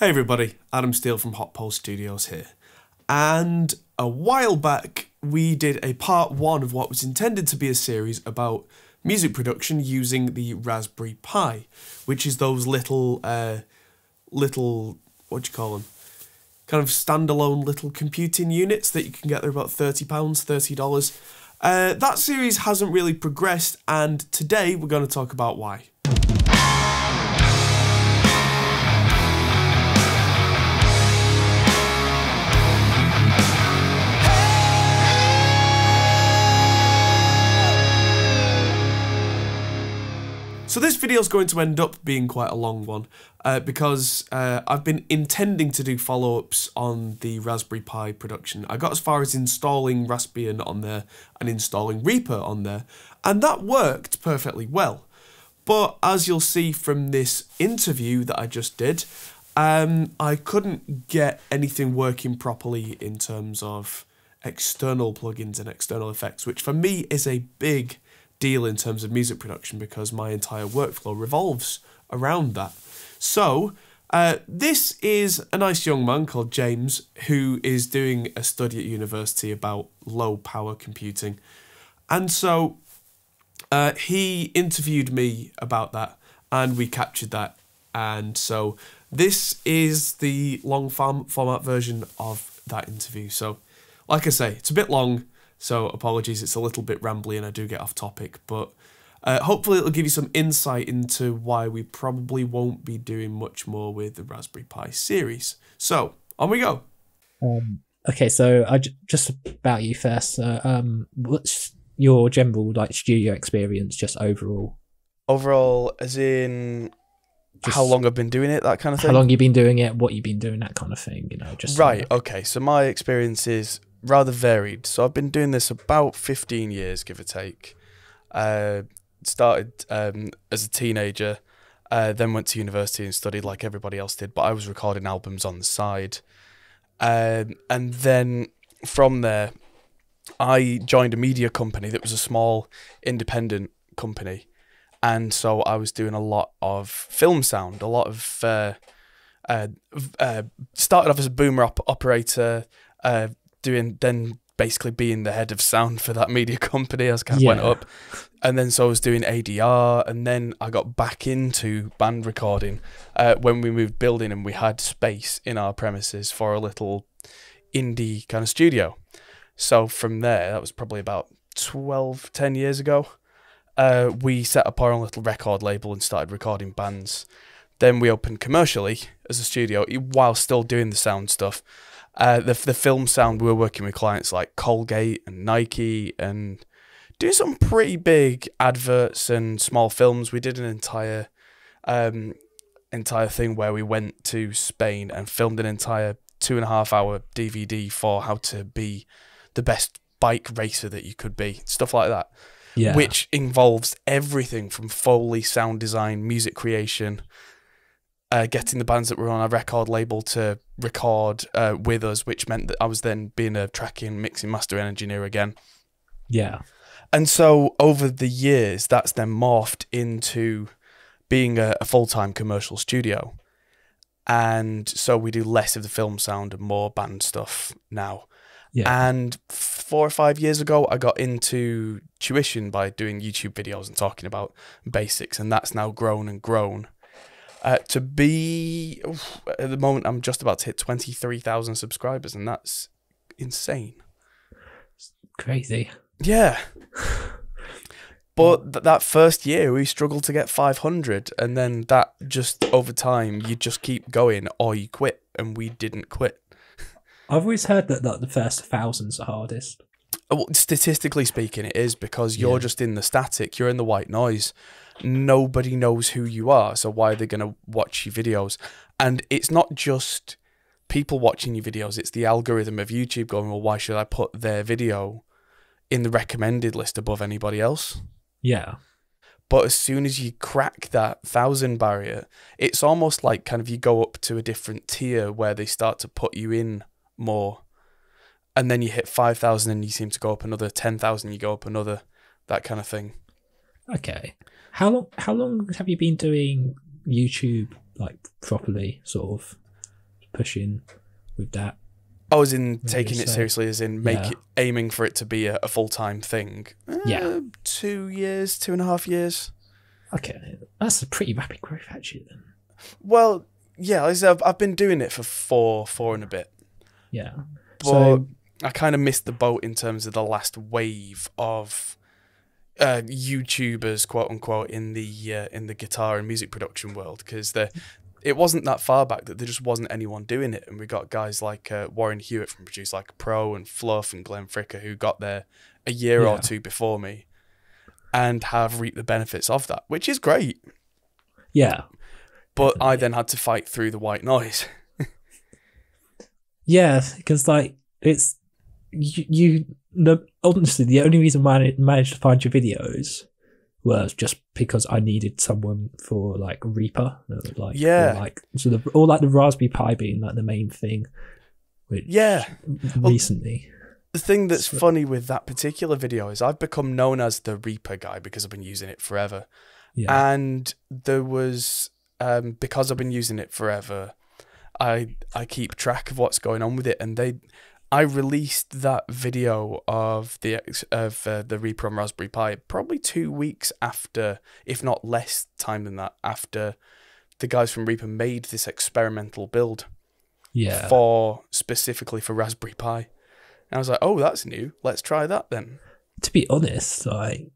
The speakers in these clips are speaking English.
Hey everybody, Adam Steele from Hot Pole Studios here. And a while back, we did a part one of what was intended to be a series about music production using the Raspberry Pi, which is those little, what do you call them? Kind of standalone little computing units that you can get. They're about £30, $30. That series hasn't really progressed, and today we're going to talk about why. So this video is going to end up being quite a long one because I've been intending to do follow-ups on the Raspberry Pi production. I got as far as installing Raspbian on there and installing Reaper on there, and that worked perfectly well. But as you'll see from this interview that I just did, I couldn't get anything working properly in terms of external plugins and external effects, which for me is a big deal in terms of music production because my entire workflow revolves around that. So this is a nice young man called James who is doing a study at university about low power computing, and so he interviewed me about that and we captured that, and so this is the long format version of that interview. So like I say, it's a bit long, so apologies, it's a little bit rambly and I do get off topic, but hopefully it'll give you some insight into why we probably won't be doing much more with the Raspberry Pi series. So, on we go. Okay, so just about you first. What's your general studio experience, just overall? Overall, as in just how long I've been doing it, that kind of thing? How long you've been doing it, what you've been doing, that kind of thing, Right, okay, so my experience is rather varied. So I've been doing this about 15 years, give or take. Started as a teenager, then went to university and studied like everybody else did, but I was recording albums on the side. And then from there, I joined a media company that was a small independent company. And so I was doing a lot of film sound, a lot of started off as a boomer operator, then basically being the head of sound for that media company as kind of went up. And then so I was doing ADR, and then I got back into band recording when we moved building and we had space in our premises for a little indie kind of studio. So from there, that was probably about 10 years ago, we set up our own little record label and started recording bands. Then we opened commercially as a studio while still doing the sound stuff. The film sound, we were working with clients like Colgate and Nike and doing some pretty big adverts and small films. We did an entire thing where we went to Spain and filmed an entire 2.5-hour DVD for how to be the best bike racer that you could be, stuff like that. Yeah. Which involves everything from Foley, sound design, music creation, getting the bands that were on our record label to record with us, which meant that I was then being a tracking, mixing, master engineer again. Yeah. And so over the years, that's then morphed into being a full-time commercial studio. And so we do less of the film sound and more band stuff now. Yeah. And 4 or 5 years ago, I got into tuition by doing YouTube videos and talking about basics, and that's now grown and grown. To be, at the moment, I'm just about to hit 23,000 subscribers, and that's insane. It's crazy. Yeah. But that first year, we struggled to get 500, and then that just, over time, you just keep going or you quit, and we didn't quit. I've always heard that the first 1,000's the hardest. Well, statistically speaking, it is, because you're just in the static, you're in the white noise. Nobody knows who you are, so why are they going to watch your videos? And it's not just people watching your videos, it's the algorithm of YouTube going, well, why should I put their video in the recommended list above anybody else? Yeah. But as soon as you crack that 1,000 barrier, it's almost like kind of you go up to a different tier where they start to put you in more. And then you hit 5,000 and you seem to go up another 10,000, you go up another, that kind of thing. Okay. How long have you been doing YouTube, like, properly, sort of? pushing with that. I was in you taking it say? seriously, as in aiming for it to be a full-time thing. 2 years, 2.5 years. Okay, that's a pretty rapid growth actually then. Well, yeah, I've been doing it for four and a bit. Yeah. But So I kind of missed the boat in terms of the last wave of YouTubers, quote unquote, in the guitar and music production world, because it wasn't that far back that there just wasn't anyone doing it, and we got guys like Warren Hewitt from Produce Like a Pro and Fluff and Glenn Fricker who got there a year or two before me, and have reaped the benefits of that, which is great. Yeah. But I then had to fight through the white noise. Yeah, because like it's honestly the only reason why I managed to find your videos was just because I needed someone for like Reaper, or like the Raspberry Pi being like the main thing. Which recently. The thing that's funny with that particular video is I've become known as the Reaper guy because I've been using it forever. Yeah. And there was because I've been using it forever, I keep track of what's going on with it, and I released that video of the Reaper on Raspberry Pi probably 2 weeks after, if not less time than that, after the guys from Reaper made this experimental build. Yeah. Specifically for Raspberry Pi. And I was like, oh, that's new. Let's try that then. To be honest, finding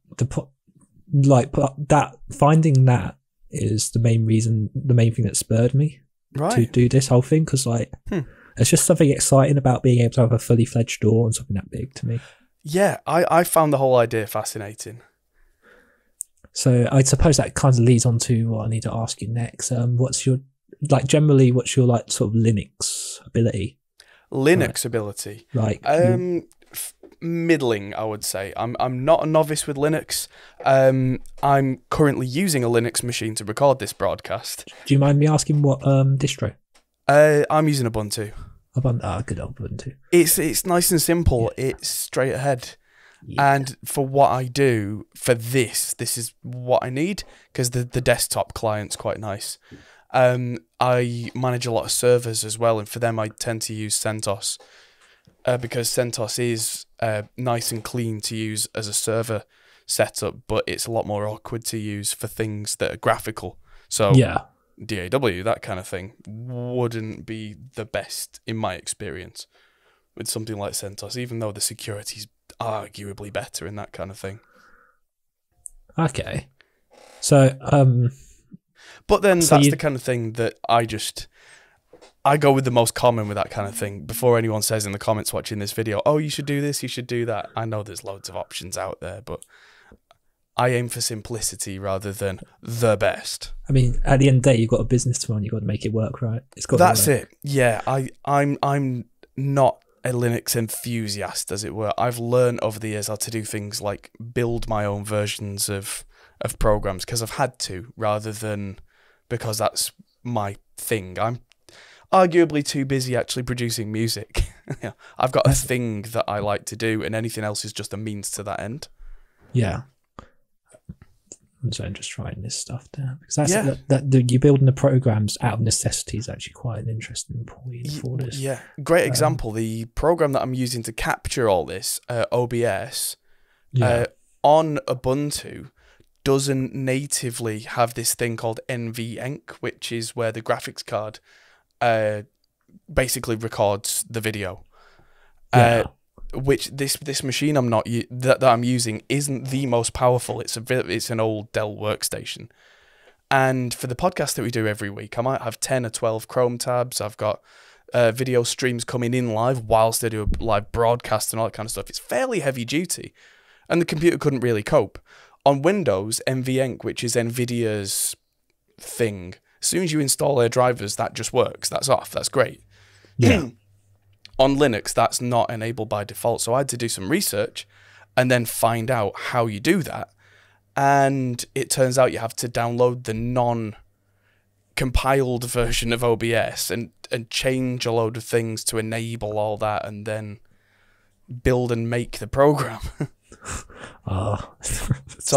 that is the main thing that spurred me to do this whole thing, because there's just something exciting about being able to have a fully fledged door and something that big to me. Yeah, I found the whole idea fascinating. So I suppose that kind of leads on to what I need to ask you next. What's your sort of Linux ability? Ability, middling, I would say. I'm not a novice with Linux. I'm currently using a Linux machine to record this broadcast. Do you mind me asking what distro? I'm using Ubuntu. Good old Ubuntu. It's nice and simple. Yeah. It's straight ahead. Yeah. And for what I do, for this is what I need, because the desktop client's quite nice. I manage a lot of servers as well, and for them I tend to use CentOS, because CentOS is nice and clean to use as a server setup, but it's a lot more awkward to use for things that are graphical. So DAW, that kind of thing, wouldn't be the best in my experience with something like CentOS, even though the security's arguably better in that kind of thing. Okay. So, but then that's the kind of thing that I go with the most common with that kind of thing. Before anyone says in the comments watching this video, oh, you should do this, you should do that. I know there's loads of options out there, but I aim for simplicity rather than the best. I mean, at the end of the day, you've got a business to run, you've got to make it work, right? That's it. Yeah, I'm not a Linux enthusiast, as it were. I've learned over the years how to do things like build my own versions of programs because I've had to, rather than because that's my thing. I'm arguably too busy actually producing music. I've got a thing that I like to do, and anything else is just a means to that end. Yeah. So I'm just trying this stuff down, because you're building the programs out of necessity is actually quite an interesting point for this. Yeah, great example. The program that I'm using to capture all this, OBS, on Ubuntu, doesn't natively have this thing called NVEnc, which is where the graphics card basically records the video. Which this machine that I'm using isn't the most powerful. It's an old Dell workstation, and for the podcast that we do every week, I might have 10 or 12 Chrome tabs. I've got video streams coming in live whilst I do a live broadcast and all that kind of stuff. It's fairly heavy duty, and the computer couldn't really cope. On Windows, NVEnc, which is NVIDIA's thing, as soon as you install their drivers, that just works. That's off. That's great. Yeah. On Linux, that's not enabled by default, so I had to do some research and then find out how you do that. And it turns out you have to download the non-compiled version of OBS and change a load of things to enable all that, and then build and make the program. So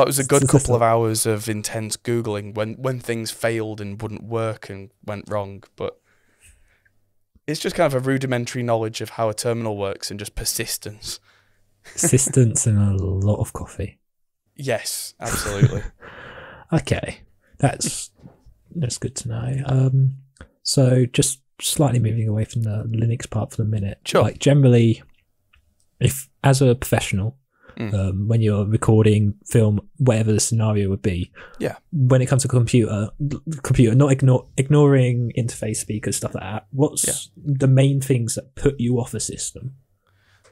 it was a good couple of hours of intense Googling when things failed and wouldn't work and went wrong, but It's just kind of a rudimentary knowledge of how a terminal works and just persistence. Persistence and a lot of coffee. Yes, absolutely. Okay, that's good to know. So just slightly moving away from the Linux part for the minute. Sure. Like generally, if as a professional, when you're recording, film, whatever the scenario would be, when it comes to computer, not ignoring interface speakers, stuff like that. What's the main things that put you off a system?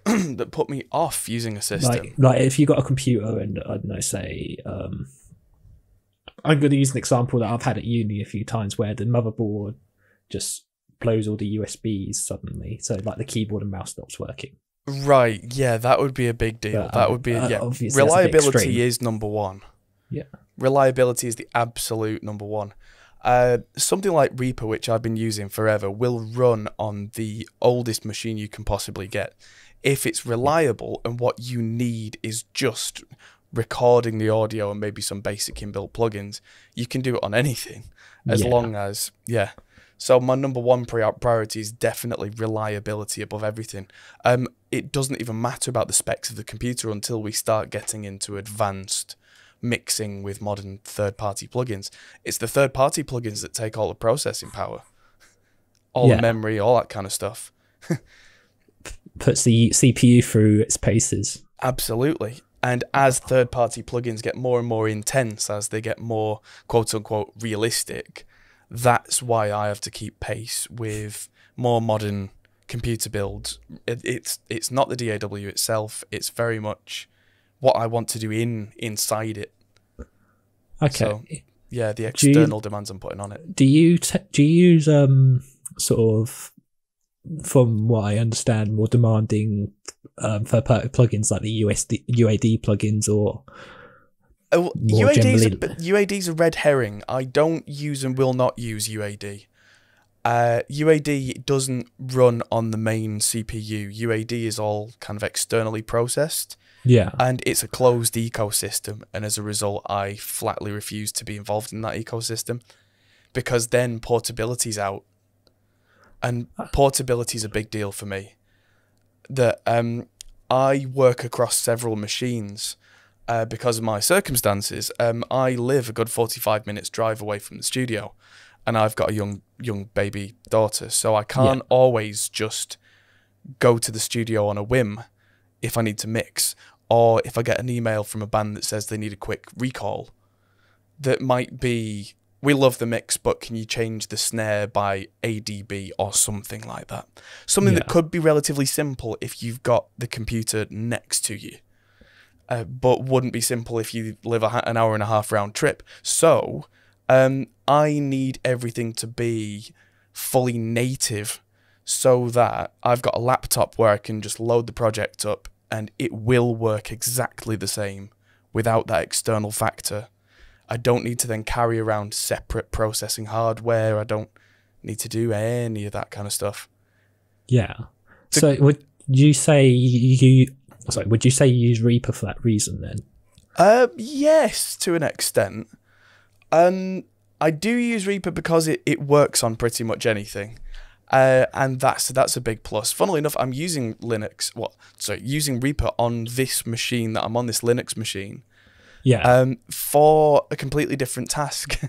That put me off using a system. Like if you got a computer and I don't know, say, I'm going to use an example that I've had at uni a few times where the motherboard just blows all the USBs suddenly, so like the keyboard and mouse stops working. Right, yeah, that would be a big deal. That would be reliability is number one. Yeah, reliability is the absolute number one. Something like Reaper, which I've been using forever, will run on the oldest machine you can possibly get. If it's reliable and what you need is just recording the audio and maybe some basic inbuilt plugins, you can do it on anything as long as, So my number one priority is definitely reliability above everything. It doesn't even matter about the specs of the computer until we start getting into advanced mixing with modern third-party plugins. It's the third-party plugins that take all the processing power, all the memory, all that kind of stuff. Puts the CPU through its paces. Absolutely. And as third-party plugins get more and more intense, as they get more quote-unquote realistic, that's why I have to keep pace with more modern computer builds. It's not the DAW itself. It's very much what I want to do inside it. Okay. So, yeah, the external demands I'm putting on it. Do you use sort of, from what I understand, more demanding third-party plugins like the UAD plugins, or UAD's a red herring. I don't use and will not use UAD. UAD doesn't run on the main CPU. UAD is all kind of externally processed. Yeah. And it's a closed ecosystem, and as a result, I flatly refuse to be involved in that ecosystem, because then portability's out. And portability is a big deal for me. That I work across several machines because of my circumstances. I live a good 45 minutes drive away from the studio, and I've got a young baby daughter, so I can't always just go to the studio on a whim if I need to mix, or if I get an email from a band that says they need a quick recall. That might be, we love the mix, but can you change the snare by a dB or something like that? Something that could be relatively simple if you've got the computer next to you, but wouldn't be simple if you live an hour and a half round trip. So I need everything to be fully native, so that I've got a laptop where I can just load the project up and it will work exactly the same without that external factor. I don't need to then carry around separate processing hardware. I don't need to do any of that kind of stuff. Yeah. So would you say you use Reaper for that reason then? Yes, to an extent. I do use Reaper because it works on pretty much anything. And that's a big plus. Funnily enough, I'm using using Reaper on this machine that I'm on, this Linux machine. Yeah. For a completely different task.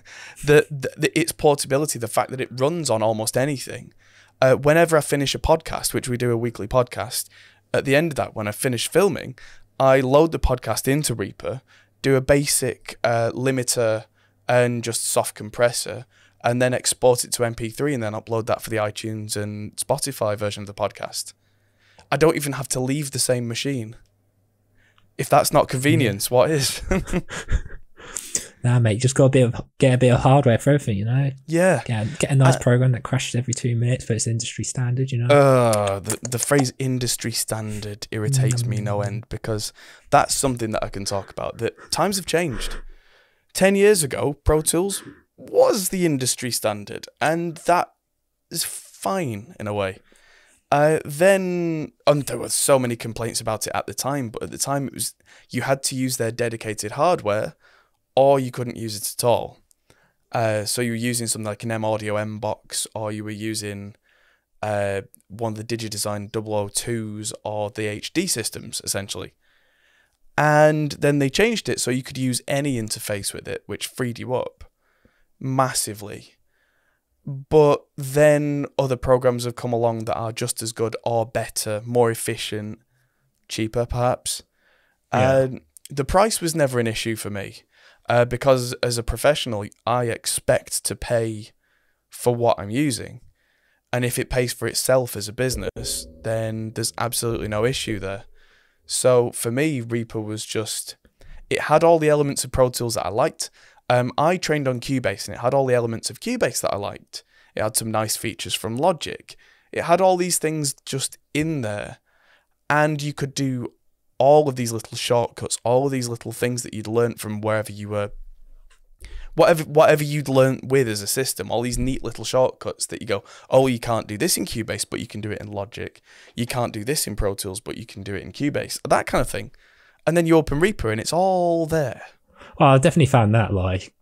Its portability, the fact that it runs on almost anything. Whenever I finish a podcast, which we do a weekly podcast, at the end of that, when I finish filming, I load the podcast into Reaper, do a basic limiter and just soft compressor, and then export it to MP3 and then upload that for the iTunes and Spotify version of the podcast. I don't even have to leave the same machine. If that's not convenience, what is? Nah, mate, just got get a bit of hardware for everything, you know? Yeah. Get a nice program that crashes every 2 minutes, but it's industry standard, you know? The phrase industry standard irritates me no end, because that's something that I can talk about. That times have changed. 10 years ago, Pro Tools was the industry standard, and that is fine in a way. Then there were so many complaints about it at the time, but at the time it was, you had to use their dedicated hardware or you couldn't use it at all. So you were using something like an M Audio M box, or you were using one of the DigiDesign 002s or the HD systems, essentially. And then they changed it so you could use any interface with it, which freed you up massively. But then other programs have come along that are just as good or better, more efficient, cheaper perhaps. And the price was never an issue for me, because as a professional, I expect to pay for what I'm using. And if it pays for itself as a business, then there's absolutely no issue there. So for me, Reaper was just, it had all the elements of Pro Tools that I liked. I trained on Cubase, and it had all the elements of Cubase that I liked. It had some nice features from Logic. It had all these things just in there. And you could do all of these little shortcuts, all of these little things that you'd learnt from wherever you were, whatever you'd learnt with as a system, all these neat little shortcuts that you go, oh, you can't do this in Cubase, but you can do it in Logic. You can't do this in Pro Tools, but you can do it in Cubase. That kind of thing. And then you open Reaper and it's all there. Well, I definitely found that, like,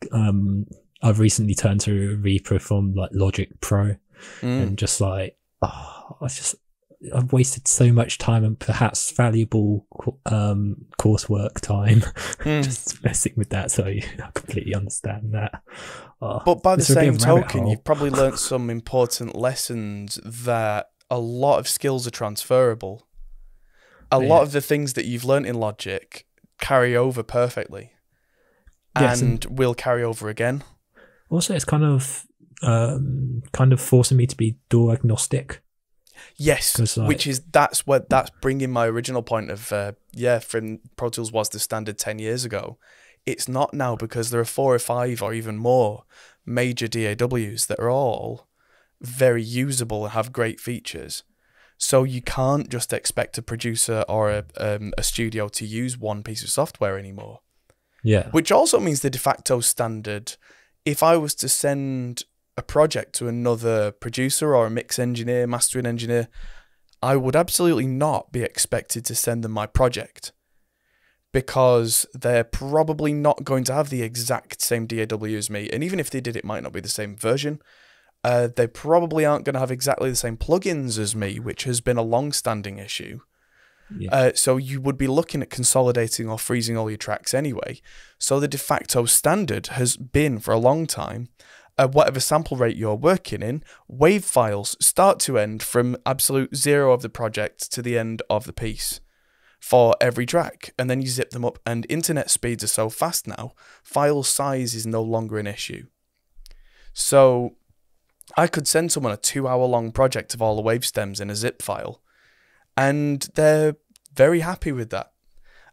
I've recently turned to Reaper from like Logic Pro, and just like, I've wasted so much time and perhaps valuable coursework time just messing with that. So I completely understand that. But by the same token, you've probably learnt some important lessons that a lot of skills are transferable. A lot of the things that you've learnt in Logic carry over perfectly, and will carry over again. Also, it's kind of forcing me to be DAW agnostic. Yes, like, that's bringing my original point of from Pro Tools was the standard 10 years ago. It's not now, because there are 4 or 5 or even more major DAWs that are all very usable and have great features. So you can't just expect a producer or a studio to use one piece of software anymore. Yeah. Which also means the de facto standard, if I was to send a project to another producer or a mix engineer, mastering engineer, I would absolutely not be expected to send them my project, because they're probably not going to have the exact same DAW as me. And even if they did, it might not be the same version. They probably aren't going to have exactly the same plugins as me, which has been a long-standing issue. Yeah. So you would be looking at consolidating or freezing all your tracks anyway. So the de facto standard has been, for a long time, whatever sample rate you're working in, wave files start to end from absolute 0 of the project to the end of the piece for every track. And then you zip them up, and internet speeds are so fast now, file size is no longer an issue. So I could send someone a 2-hour-long project of all the wave stems in a zip file, and they're very happy with that.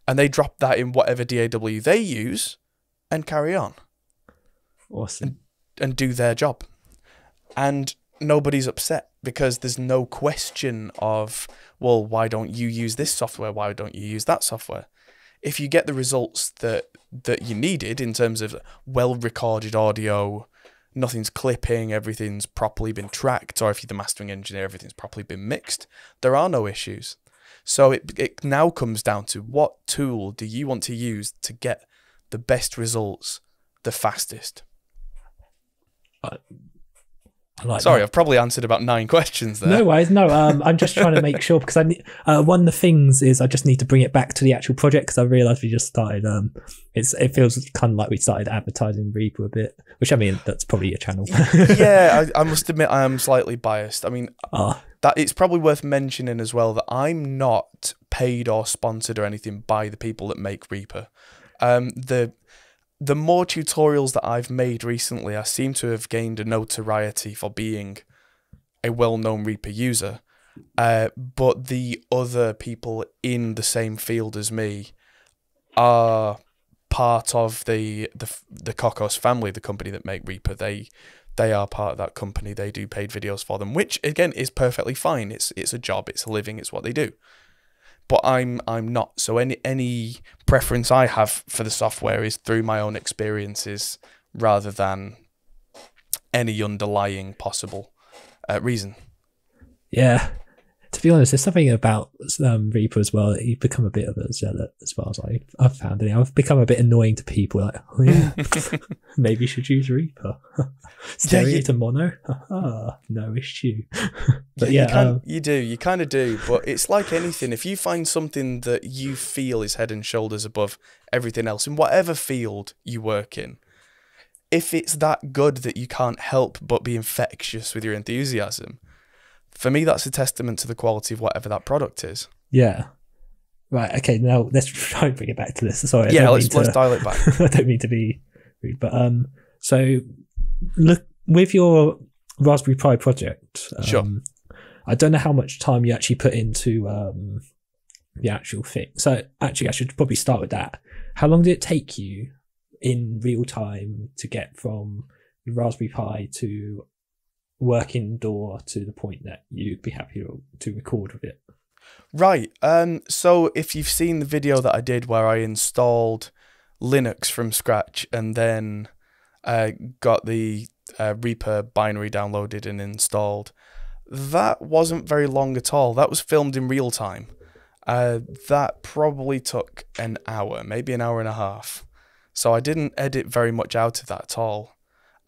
And they drop that in whatever DAW they use and carry on. Awesome. And do their job. And nobody's upset, because there's no question of, well, why don't you use this software? Why don't you use that software? If you get the results that you needed in terms of well-recorded audio, nothing's clipping, everything's properly been tracked, or if you're the mastering engineer, everything's properly been mixed, there are no issues. So it now comes down to, what tool do you want to use to get the best results the fastest? Sorry, I've probably answered about 9 questions there. No worries, no. I'm just trying to make sure, because one of the things is I just need to bring it back to the actual project, because I realised we just started. It feels kind of like we started advertising Reaper a bit, which, I mean, that's probably your channel. Yeah, I must admit I am slightly biased. I mean, that it's probably worth mentioning as well that I'm not paid or sponsored or anything by the people that make Reaper. The more tutorials that I've made recently, I seem to have gained a notoriety for being a well-known Reaper user. But the other people in the same field as me are part of the Cocos family, the company that make Reaper. They are part of that company. They do paid videos for them, which again is perfectly fine. It's a job, it's a living, it's what they do. But I'm not. So any preference I have for the software is through my own experiences, rather than any underlying possible reason. Yeah. To To be honest, there's something about Reaper as well. You become a bit of a zealot, as far as I've found it. I've become a bit annoying to people. Like, oh yeah, maybe you should use Reaper. Stereo to mono, no issue. But you kind of do. But it's like anything. If you find something that you feel is head and shoulders above everything else in whatever field you work in, if it's that good that you can't help but be infectious with your enthusiasm, for me, that's a testament to the quality of whatever that product is. Yeah. Right. Okay. Now let's try and bring it back to this. Sorry. Yeah. Let's dial it back. I don't mean to be rude, but so look with your Raspberry Pi project. Sure. I don't know how much time you actually put into the actual thing. So actually, I should probably start with that. How long did it take you in real time to get from the Raspberry Pi to working DAW to the point that you'd be happy to record with it? Right. So if you've seen the video that I did where I installed Linux from scratch and then got the Reaper binary downloaded and installed, that wasn't very long at all. That was filmed in real time. That probably took an hour, maybe an hour and a half. So I didn't edit very much out of that at all.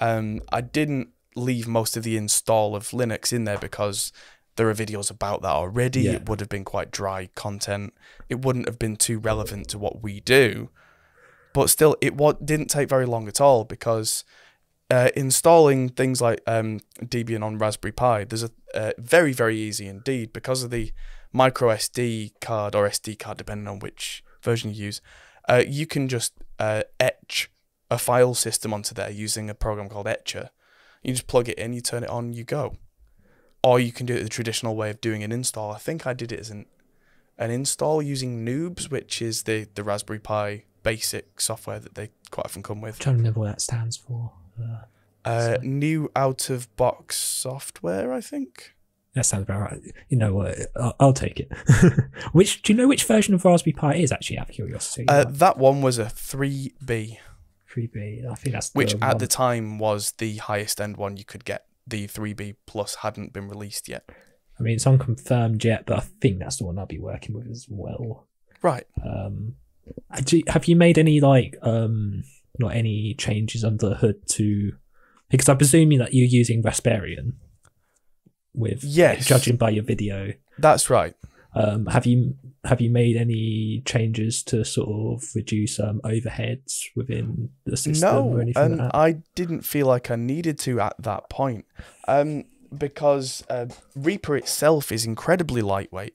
I didn't leave most of the install of Linux in there because there are videos about that already. Yeah. It would have been quite dry content. It wouldn't have been too relevant to what we do. But still, it didn't take very long at all because installing things like Debian on Raspberry Pi, there's a very, very easy indeed because of the micro SD card or SD card, depending on which version you use. You can just etch a file system onto there using a program called Etcher. You just plug it in, you turn it on, you go. Or you can do it the traditional way of doing an install. I think I did it as an install using Noobs, which is the Raspberry Pi basic software that they quite often come with. I'm trying to remember what that stands for. New out-of-box software, I think. That sounds about right. You know what? I'll take it. Do you know which version of Raspberry Pi it is, actually, out of curiosity? That one was a 3B. 3B, I think that's which at the time was the highest end one you could get. The 3B Plus hadn't been released yet. I mean, it's unconfirmed yet, but I think that's the one I'll be working with as well. Right. Have you made any not any changes under the hood to? Because I'm presuming that you're using Raspberry with, yes, judging by your video. That's right. Have you made any changes to sort of reduce overheads within the system or anything like that? I didn't feel like I needed to at that point, because Reaper itself is incredibly lightweight.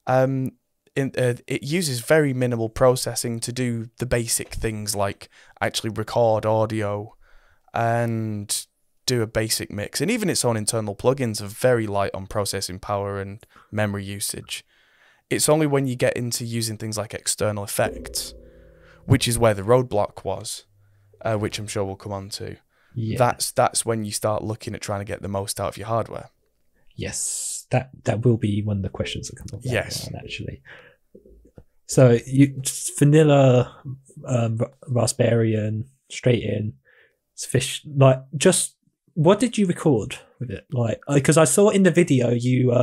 It uses very minimal processing to do the basic things like actually record audio and do a basic mix, and even its own internal plugins are very light on processing power and memory usage. It's only when you get into using things like external effects, which is where the roadblock was, which I'm sure we'll come on to. Yeah. That's when you start looking at trying to get the most out of your hardware. Yes, that will be one of the questions that come up. Yes, actually. So you just vanilla Raspberry straight in. It's fish like just. What did you record with it? Like, because I saw in the video you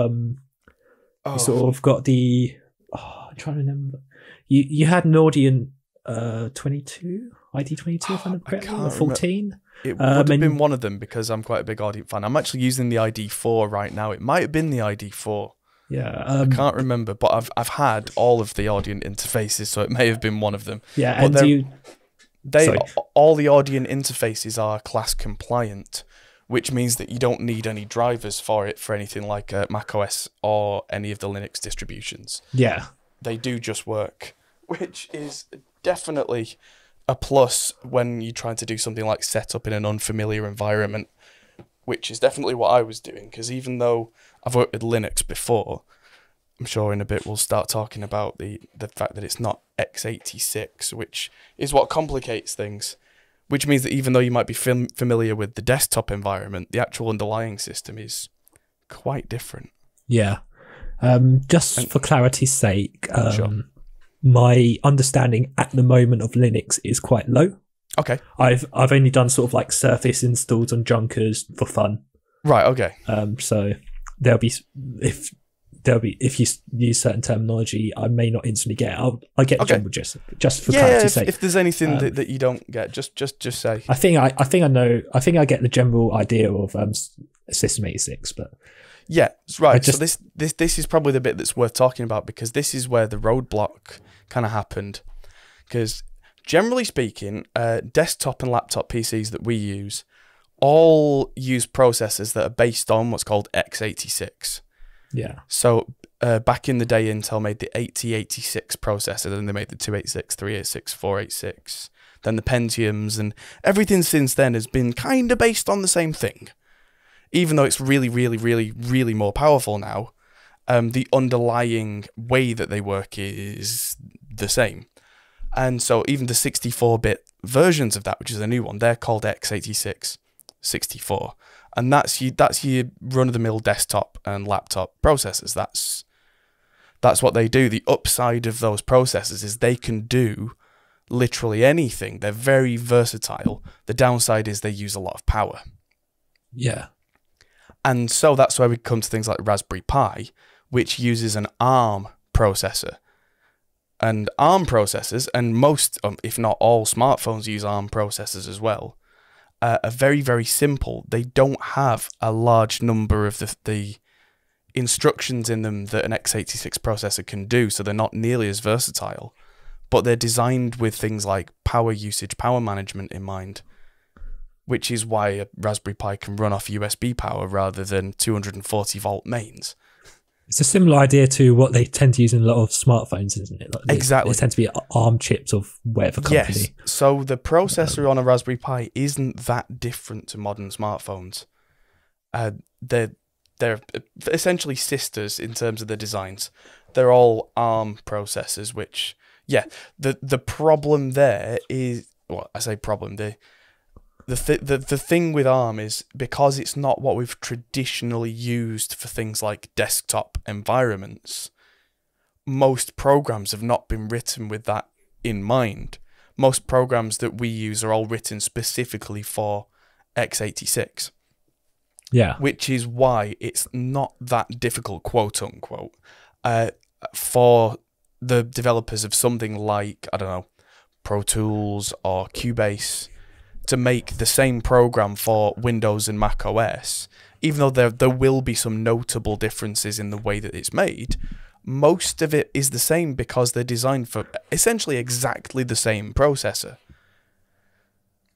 you sort of got the. I'm trying to remember. You had an Audient 22 ID22 if I'm correct, or 14. It would have been one of them because I'm quite a big Audient fan. I'm actually using the ID4 right now. It might have been the ID4. Yeah, I can't remember, but I've had all of the Audient interfaces, so it may have been one of them. Yeah, but and all the Audient interfaces are class compliant, which means that you don't need any drivers for it for anything like macOS or any of the Linux distributions. Yeah. They do just work, which is definitely a plus when you're trying to do something like set up in an unfamiliar environment, which is definitely what I was doing, because even though I've worked with Linux before, I'm sure in a bit we'll start talking about the fact that it's not x86, which is what complicates things. Which means that even though you might be familiar with the desktop environment, the actual underlying system is quite different. Yeah. For clarity's sake, sure. My understanding at the moment of Linux is quite low. Okay. I've only done sort of like Surface installs on Junkers for fun. Right. Okay. So there'll be, if there'll be, if you use certain terminology, I may not instantly get it. I'll get the general just for yeah, clarity's sake. If there's anything that you don't get, just say. I think I know. I think I get the general idea of System 86, but yeah, right. So this is probably the bit that's worth talking about, because this is where the roadblock kind of happened. Because generally speaking, desktop and laptop PCs that we use all use processors that are based on what's called x86. Yeah. So back in the day, Intel made the 8086 processor, then they made the 286, 386, 486, then the Pentiums, and everything since then has been kind of based on the same thing. Even though it's really, really, really, really more powerful now, the underlying way that they work is the same. And so even the 64-bit versions of that, which is a new one, they're called x86 64. And that's your run-of-the-mill desktop and laptop processors. That's what they do. The upside of those processors is they can do literally anything. They're very versatile. The downside is they use a lot of power. Yeah. And so that's where we come to things like Raspberry Pi, which uses an ARM processor. And ARM processors, and most, if not all, smartphones use ARM processors as well, are very, very simple. They don't have a large number of the instructions in them that an x86 processor can do, so they're not nearly as versatile. But they're designed with things like power usage, power management in mind, which is why a Raspberry Pi can run off USB power rather than 240-volt mains. It's a similar idea to what they tend to use in a lot of smartphones, isn't it? Like Exactly. They tend to be ARM chips of whatever company. Yes. So the processor on a Raspberry Pi isn't that different to modern smartphones. They're essentially sisters in terms of the designs. They're all ARM processors, which, yeah, the problem there is, well, I say problem, the thing with ARM is, because it's not what we've traditionally used for things like desktop environments, most programs have not been written with that in mind. Most programs that we use are all written specifically for x86. Yeah. Which is why it's not that difficult, quote unquote, for the developers of something like, I don't know, Pro Tools or Cubase to make the same program for Windows and Mac OS. Even though there will be some notable differences in the way that it's made, most of it is the same because they're designed for essentially exactly the same processor.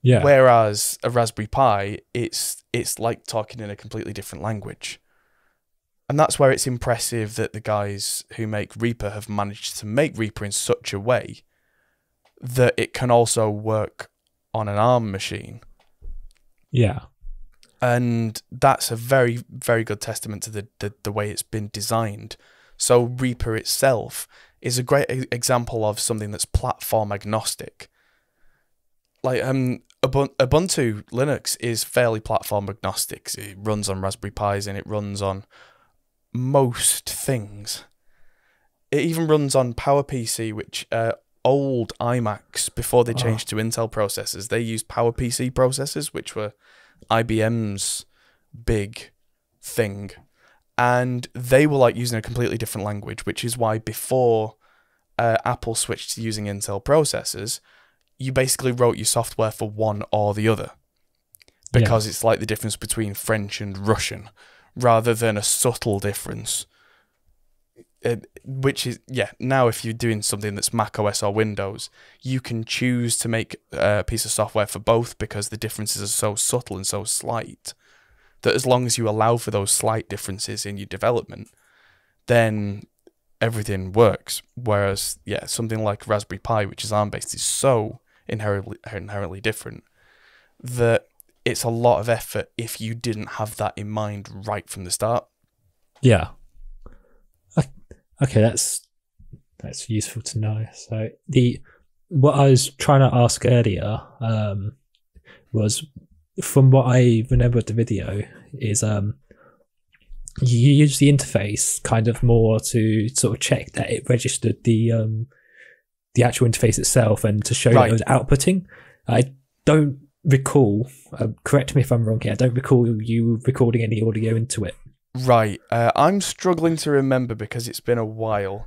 Yeah. Whereas a Raspberry Pi, it's like talking in a completely different language. And that's where it's impressive that the guys who make Reaper have managed to make Reaper in such a way that it can also work on an ARM machine. Yeah. And that's a very, very good testament to the way it's been designed. So Reaper itself is a great example of something that's platform agnostic. Like Ubuntu Linux is fairly platform agnostic. It runs on Raspberry Pis and it runs on most things. It even runs on PowerPC, which old iMacs, before they changed to Intel processors, they used PowerPC processors, which were IBM's big thing. And they were like using a completely different language, which is why before Apple switched to using Intel processors, you basically wrote your software for one or the other. Because it's like the difference between French and Russian, rather than a subtle difference. Which is, now if you're doing something that's Mac OS or Windows, you can choose to make a piece of software for both because the differences are so subtle and so slight that as long as you allow for those slight differences in your development, then everything works. Whereas, something like Raspberry Pi, which is ARM-based, is so inherently different that it's a lot of effort if you didn't have that in mind right from the start. Yeah. Okay, that's useful to know. So what I was trying to ask earlier was, from what I remember of the video, is you use the interface kind of more to sort of check that it registered the actual interface itself and to show that it was outputting. I don't recall, correct me if I'm wrong here, I don't recall you recording any audio into it. Right. I'm struggling to remember because it's been a while.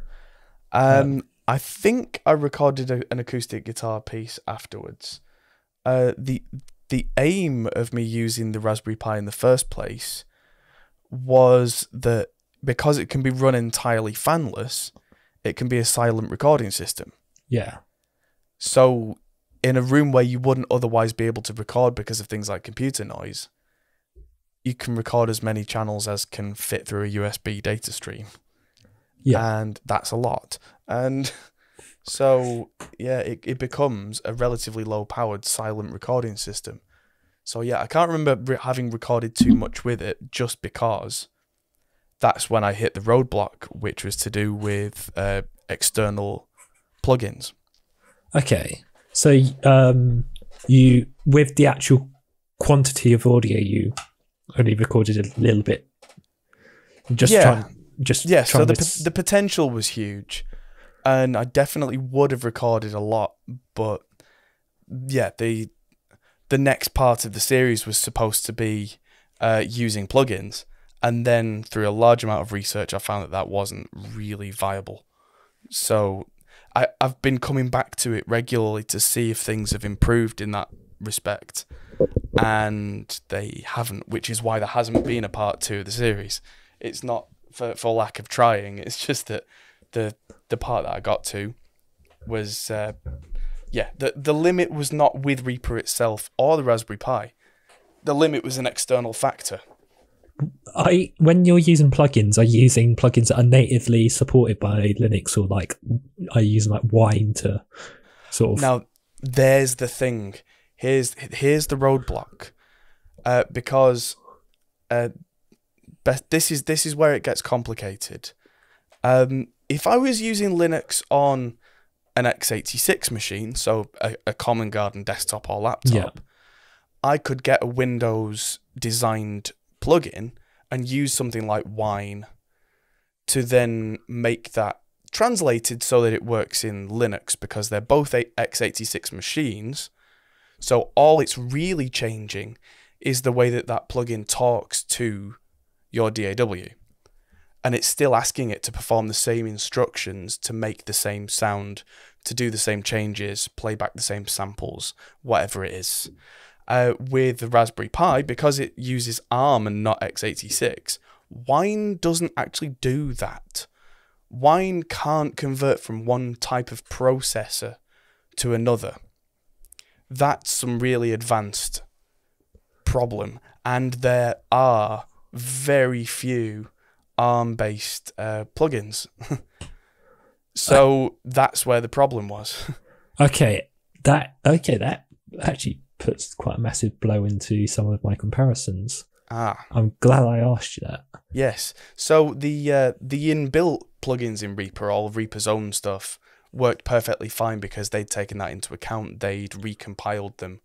I think I recorded an acoustic guitar piece afterwards. The aim of me using the Raspberry Pi in the first place was that because it can be run entirely fanless, it can be a silent recording system. Yeah. So in a room where you wouldn't otherwise be able to record because of things like computer noise, you can record as many channels as can fit through a USB data stream. Yeah. And that's a lot. And so, yeah, it becomes a relatively low-powered silent recording system. So, yeah, I can't remember having recorded too much with it just because that's when I hit the roadblock, which was to do with external plugins. Okay. So, you, with the actual quantity of audio, you only recorded a little bit. So the potential was huge, and I definitely would have recorded a lot, but yeah, the next part of the series was supposed to be using plugins, and then through a large amount of research, I found that wasn't really viable. So I've been coming back to it regularly to see if things have improved in that respect, and they haven't, which is why there hasn't been a part 2 of the series. It's not for lack of trying, it's just that the part that I got to was the limit was not with Reaper itself or the Raspberry Pi. The limit was an external factor. When you're using plugins, are you using plugins that are natively supported by Linux, or like are you using like Wine to sort of? Now there's the thing. Here's the roadblock, because this is where it gets complicated. If I was using Linux on an x86 machine, so a common garden desktop or laptop, I could get a Windows designed plugin and use something like Wine to then make that translated so that it works in Linux, because they're both x86 machines. So all it's really changing is the way that that plugin talks to your DAW. And it's still asking it to perform the same instructions, to make the same sound, to do the same changes, play back the same samples, whatever it is. With the Raspberry Pi, because it uses ARM and not x86, Wine doesn't actually do that. Wine can't convert from one type of processor to another. That's some really advanced problem, and there are very few ARM-based plugins. So that's where the problem was. Okay, that actually puts quite a massive blow into some of my comparisons. I'm glad I asked you that. Yes. So the inbuilt plugins in Reaper, all of Reaper's own stuff, worked perfectly fine because they'd taken that into account. They'd recompiled them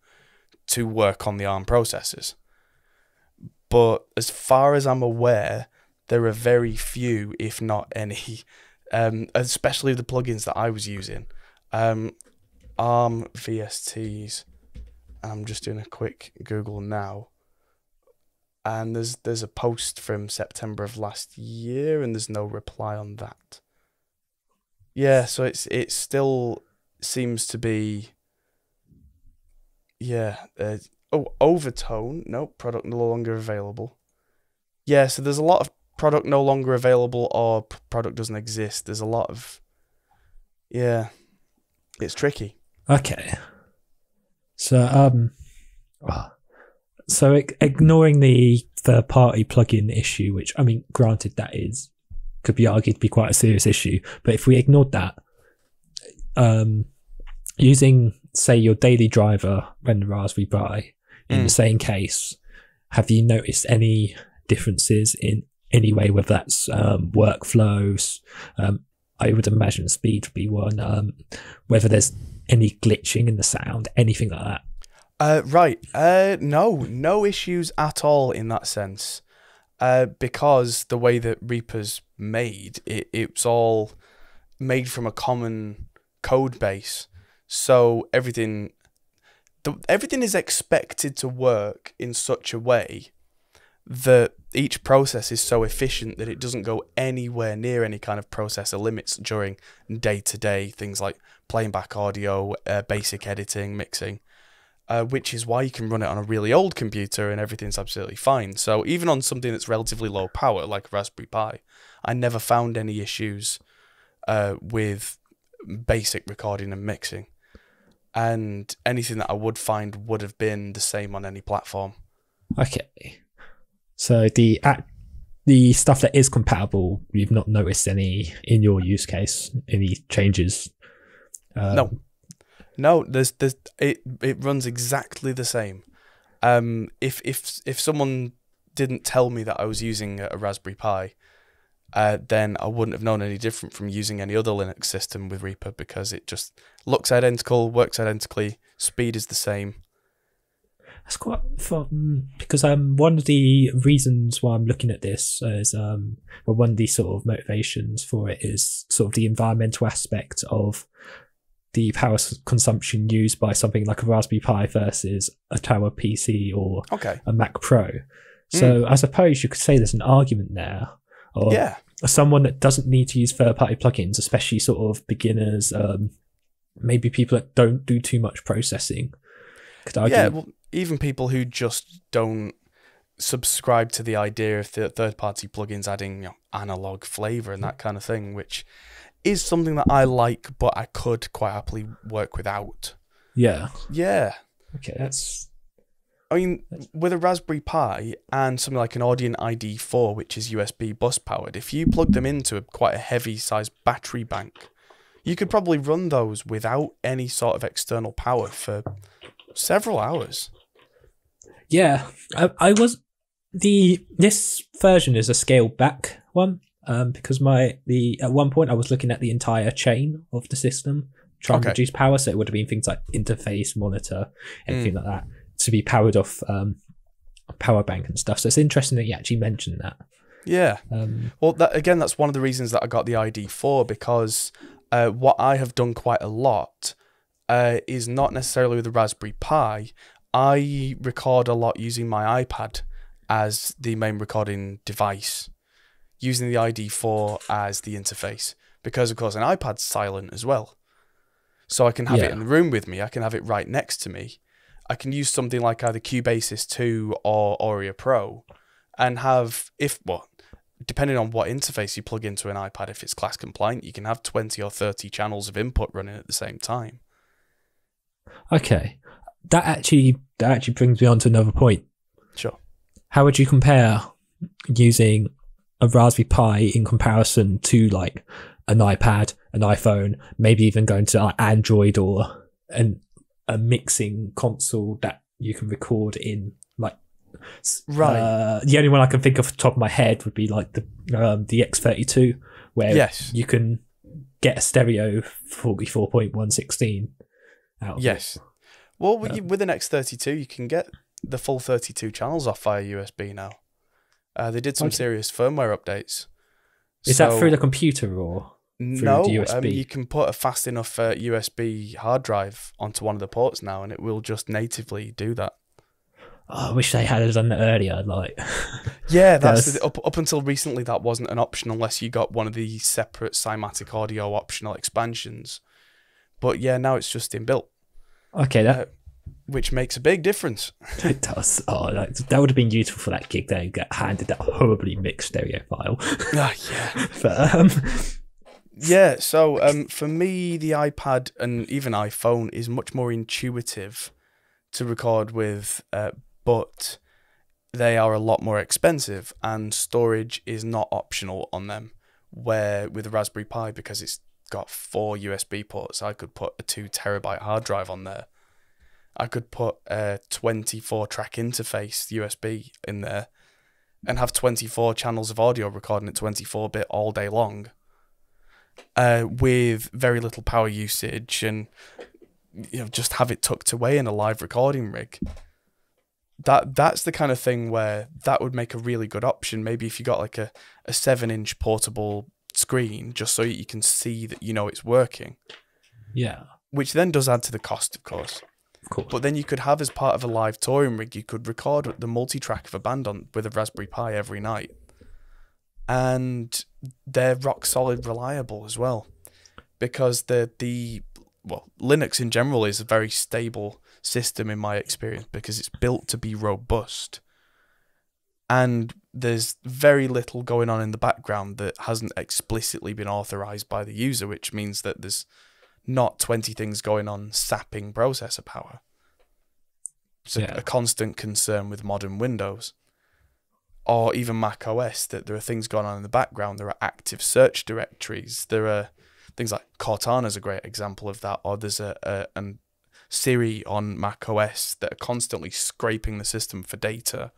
to work on the ARM processors. But as far as I'm aware, there are very few, if not any, especially the plugins that I was using. ARM VSTs. I'm just doing a quick Google now. And there's a post from September of last year, and there's no reply on that. Yeah, so it still seems to be, Overtone. Nope, product no longer available. Yeah, so there's a lot of product no longer available, or product doesn't exist. There's a lot of, it's tricky. Okay. So ignoring the third-party plugin issue, which, I mean, granted, that could be argued to be quite a serious issue, but if we ignored that, using, say, your daily driver and the Raspberry Pi in the same case, have you noticed any differences in any way, whether that's workflows? I would imagine speed would be one. Whether there's any glitching in the sound, anything like that. No issues at all in that sense, because the way that Reaper's made, it's all made from a common code base, so everything is expected to work in such a way that each process is so efficient that it doesn't go anywhere near any kind of processor limits during day-to-day things like playing back audio, basic editing, mixing, which is why you can run it on a really old computer and everything's absolutely fine. So even on something that's relatively low power, like a Raspberry Pi, I never found any issues with basic recording and mixing. And anything that I would find would have been the same on any platform. Okay. So the stuff that is compatible, you've not noticed any in your use case, any changes? No. There's it runs exactly the same. If someone didn't tell me that I was using a Raspberry Pi, then I wouldn't have known any different from using any other Linux system with Reaper, because it just looks identical, works identically, speed is the same. That's quite fun, because one of the reasons why I'm looking at this is one of the sort of motivations for it is sort of the environmental aspect of the power consumption used by something like a Raspberry Pi versus a Tower PC or a Mac Pro. So I suppose you could say there's an argument there. Or someone that doesn't need to use third-party plugins, especially sort of beginners, maybe people that don't do too much processing, could argue. Yeah, well, even people who just don't subscribe to the idea of the third-party plugins adding analog flavor and that kind of thing, which is something that I like, but I could quite happily work without. Yeah. Yeah. Okay, that's... I mean, with a Raspberry Pi and something like an Audient ID4, which is USB bus powered, if you plug them into quite a heavy sized battery bank, you could probably run those without any sort of external power for several hours. Yeah, this version is a scaled back one, because at one point I was looking at the entire chain of the system, trying to reduce power, so it would have been things like interface, monitor, anything like that, to be powered off a power bank and stuff. So it's interesting that you actually mentioned that. Yeah. Well, that's one of the reasons that I got the ID4, because what I have done quite a lot is not necessarily with the Raspberry Pi. I record a lot using my iPad as the main recording device, using the ID4 as the interface, because of course an iPad's silent as well. So I can have it in the room with me, I can have it right next to me. I can use something like either Cubasis 2 or Aurea Pro and have, depending on what interface you plug into an iPad, if it's class compliant, you can have 20 or 30 channels of input running at the same time. Okay. That actually brings me on to another point. Sure. How would you compare using a Raspberry Pi in comparison to like an iPad, an iPhone, maybe even going to like Android or a mixing console that you can record in? Like, the only one I can think of off the top of my head would be like the X32, where you can get a stereo 44.116 out of it. Well, with an X32, you can get the full 32 channels off via USB now. They did some serious firmware updates. Is that through the computer or through the USB? You can put a fast enough USB hard drive onto one of the ports now, and it will just natively do that. Oh, I wish they had done that earlier. Like, yeah, up until recently, that wasn't an option unless you got one of the separate Cymatic Audio optional expansions. But yeah, now it's just inbuilt. Okay, which makes a big difference. It does. Oh, that would have been useful for that gig. They get handed that horribly mixed stereo file. Yeah. But, yeah. So for me, the iPad and even iPhone is much more intuitive to record with, but they are a lot more expensive, and storage is not optional on them. Where with a Raspberry Pi, because it's got 4 USB ports, I could put a 2 terabyte hard drive on there. I could put a 24 track interface USB in there and have 24 channels of audio recording at 24-bit all day long, with very little power usage, and just have it tucked away in a live recording rig. That's the kind of thing where that would make a really good option. Maybe if you got like a 7-inch portable screen, just so you can see that it's working. Yeah. Which then does add to the cost, of course. of course. But then you could have, as part of a live touring rig, you could record the multi-track of a band on with a Raspberry Pi every night. And they're rock solid reliable as well. Because Linux in general is a very stable system in my experience because it's built to be robust. And there's very little going on in the background that hasn't explicitly been authorized by the user, which means that there's not 20 things going on sapping processor power. It's a constant concern with modern Windows. Or even Mac OS, that there are things going on in the background. There are active search directories. There are things like Cortana is a great example of that. Or there's a Siri on Mac OS that are constantly scraping the system for data.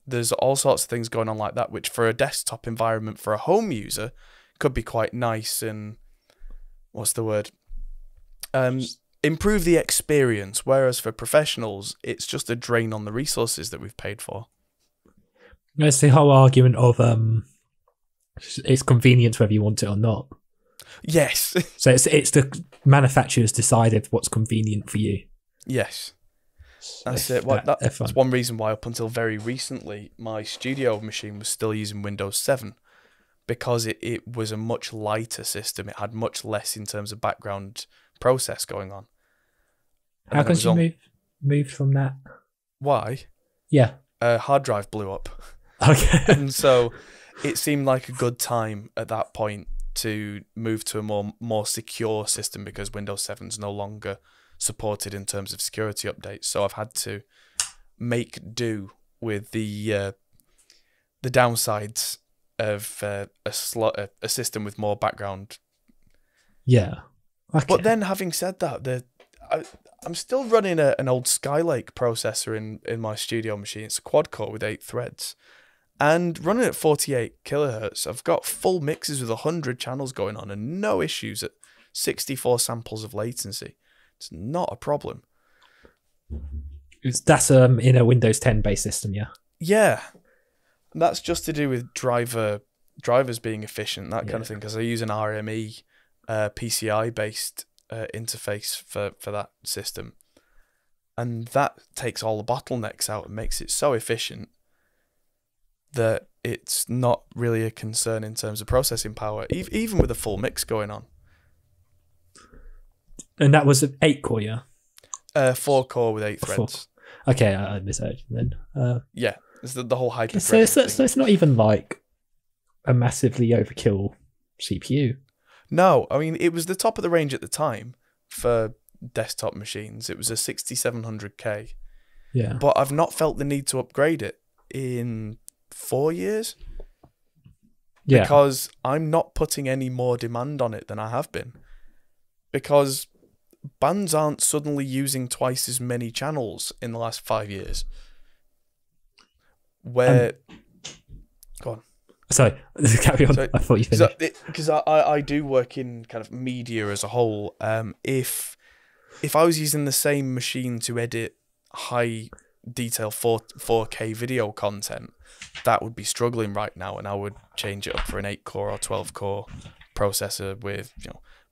There's all sorts of things going on like that, which for a desktop environment for a home user could be quite nice and improve the experience. Whereas for professionals, it's just a drain on the resources that we've paid for. It's the whole argument of it's convenience whether you want it or not. Yes. So it's the manufacturers decided what's convenient for you. Yes. That's it. That's one reason why up until very recently my studio machine was still using Windows 7, because it was a much lighter system. It had much less in terms of background process going on. How come you moved from that? Why? Yeah. Hard drive blew up. Okay. And so it seemed like a good time at that point to move to a more secure system, because Windows 7 is no longer supported in terms of security updates. So I've had to make do with the downsides of a system with more background. Yeah. Okay. But then, having said that, I'm still running an old Skylake processor in my studio machine. It's a quad core with 8 threads. And running at 48 kilohertz, I've got full mixes with 100 channels going on and no issues at 64 samples of latency. It's not a problem. That's in a Windows 10 based system, yeah? Yeah. And that's just to do with drivers being efficient, that kind of thing, because I use an RME PCI based interface for that system. And that takes all the bottlenecks out and makes it so efficient that it's not really a concern in terms of processing power, even with a full mix going on. And that was an 8-core, yeah? 4-core with 8 threads. Okay, I misheard then. Yeah, it's the whole hyper. So it's not even like a massively overkill CPU. No, I mean, it was the top of the range at the time for desktop machines. It was a 6700K. Yeah. But I've not felt the need to upgrade it in 4 years. Yeah. Because I'm not putting any more demand on it than I have been. Because bands aren't suddenly using twice as many channels in the last 5 years. Go on. Sorry, carry on. I thought you finished. Because I do work in kind of media as a whole. If I was using the same machine to edit high detail 4K video content, that would be struggling right now, and I would change it up for an 8-core or 12-core processor with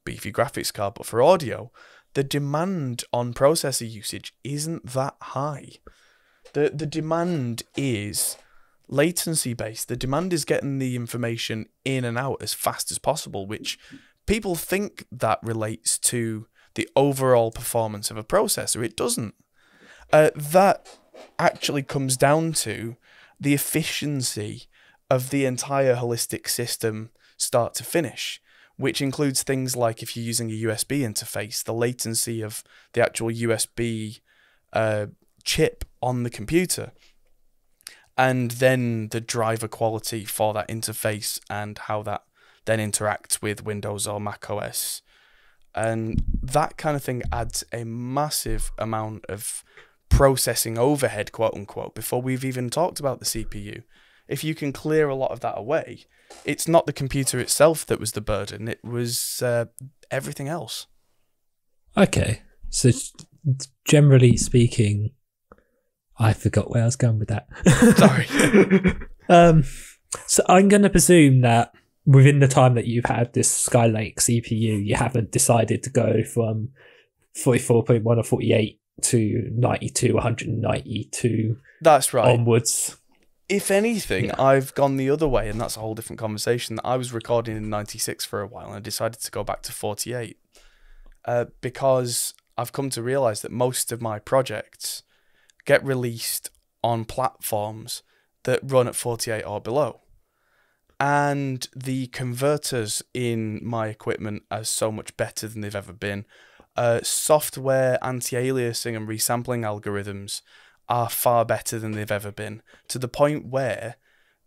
beefy graphics card. But for audio, the demand on processor usage isn't that high. The demand is latency based. The demand is getting the information in and out as fast as possible, which people think that relates to the overall performance of a processor. It doesn't. That actually comes down to the efficiency of the entire holistic system start to finish, which includes things like, if you're using a USB interface, the latency of the actual USB chip on the computer, and then the driver quality for that interface and how that then interacts with Windows or Mac OS. And that kind of thing adds a massive amount of processing overhead, quote unquote, before we've even talked about the CPU. If you can clear a lot of that away, it's not the computer itself that was the burden, it was everything else. Okay, so generally speaking, I forgot where I was going with that. Sorry. So I'm going to presume that within the time that you've had this Skylake CPU, you haven't decided to go from 44.1 or 48 to 92, 192. That's right. Onwards. If anything, I've gone the other way, and that's a whole different conversation. I was recording in 96 for a while, and I decided to go back to 48 because I've come to realise that most of my projects get released on platforms that run at 48 or below. And the converters in my equipment are so much better than they've ever been. Software anti-aliasing and resampling algorithms are far better than they've ever been, to the point where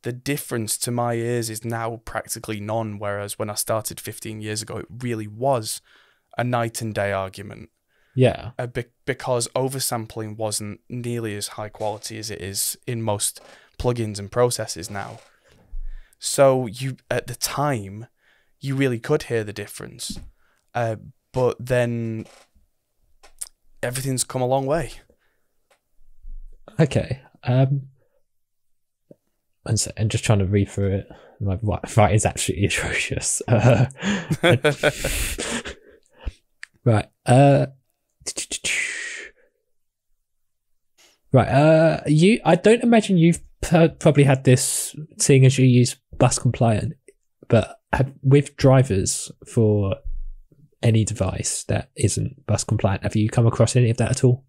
the difference to my ears is now practically none, whereas when I started 15 years ago, it really was a night and day argument. Yeah. Because oversampling wasn't nearly as high quality as it is in most plugins and processes now. So you, at the time, you really could hear the difference. But then everything's come a long way. Okay. I'm just trying to read through it. My right is absolutely atrocious. Right. Right. I don't imagine you've probably had this, seeing as you use bus compliant, but with drivers for any device that isn't bus compliant, have you come across any of that at all?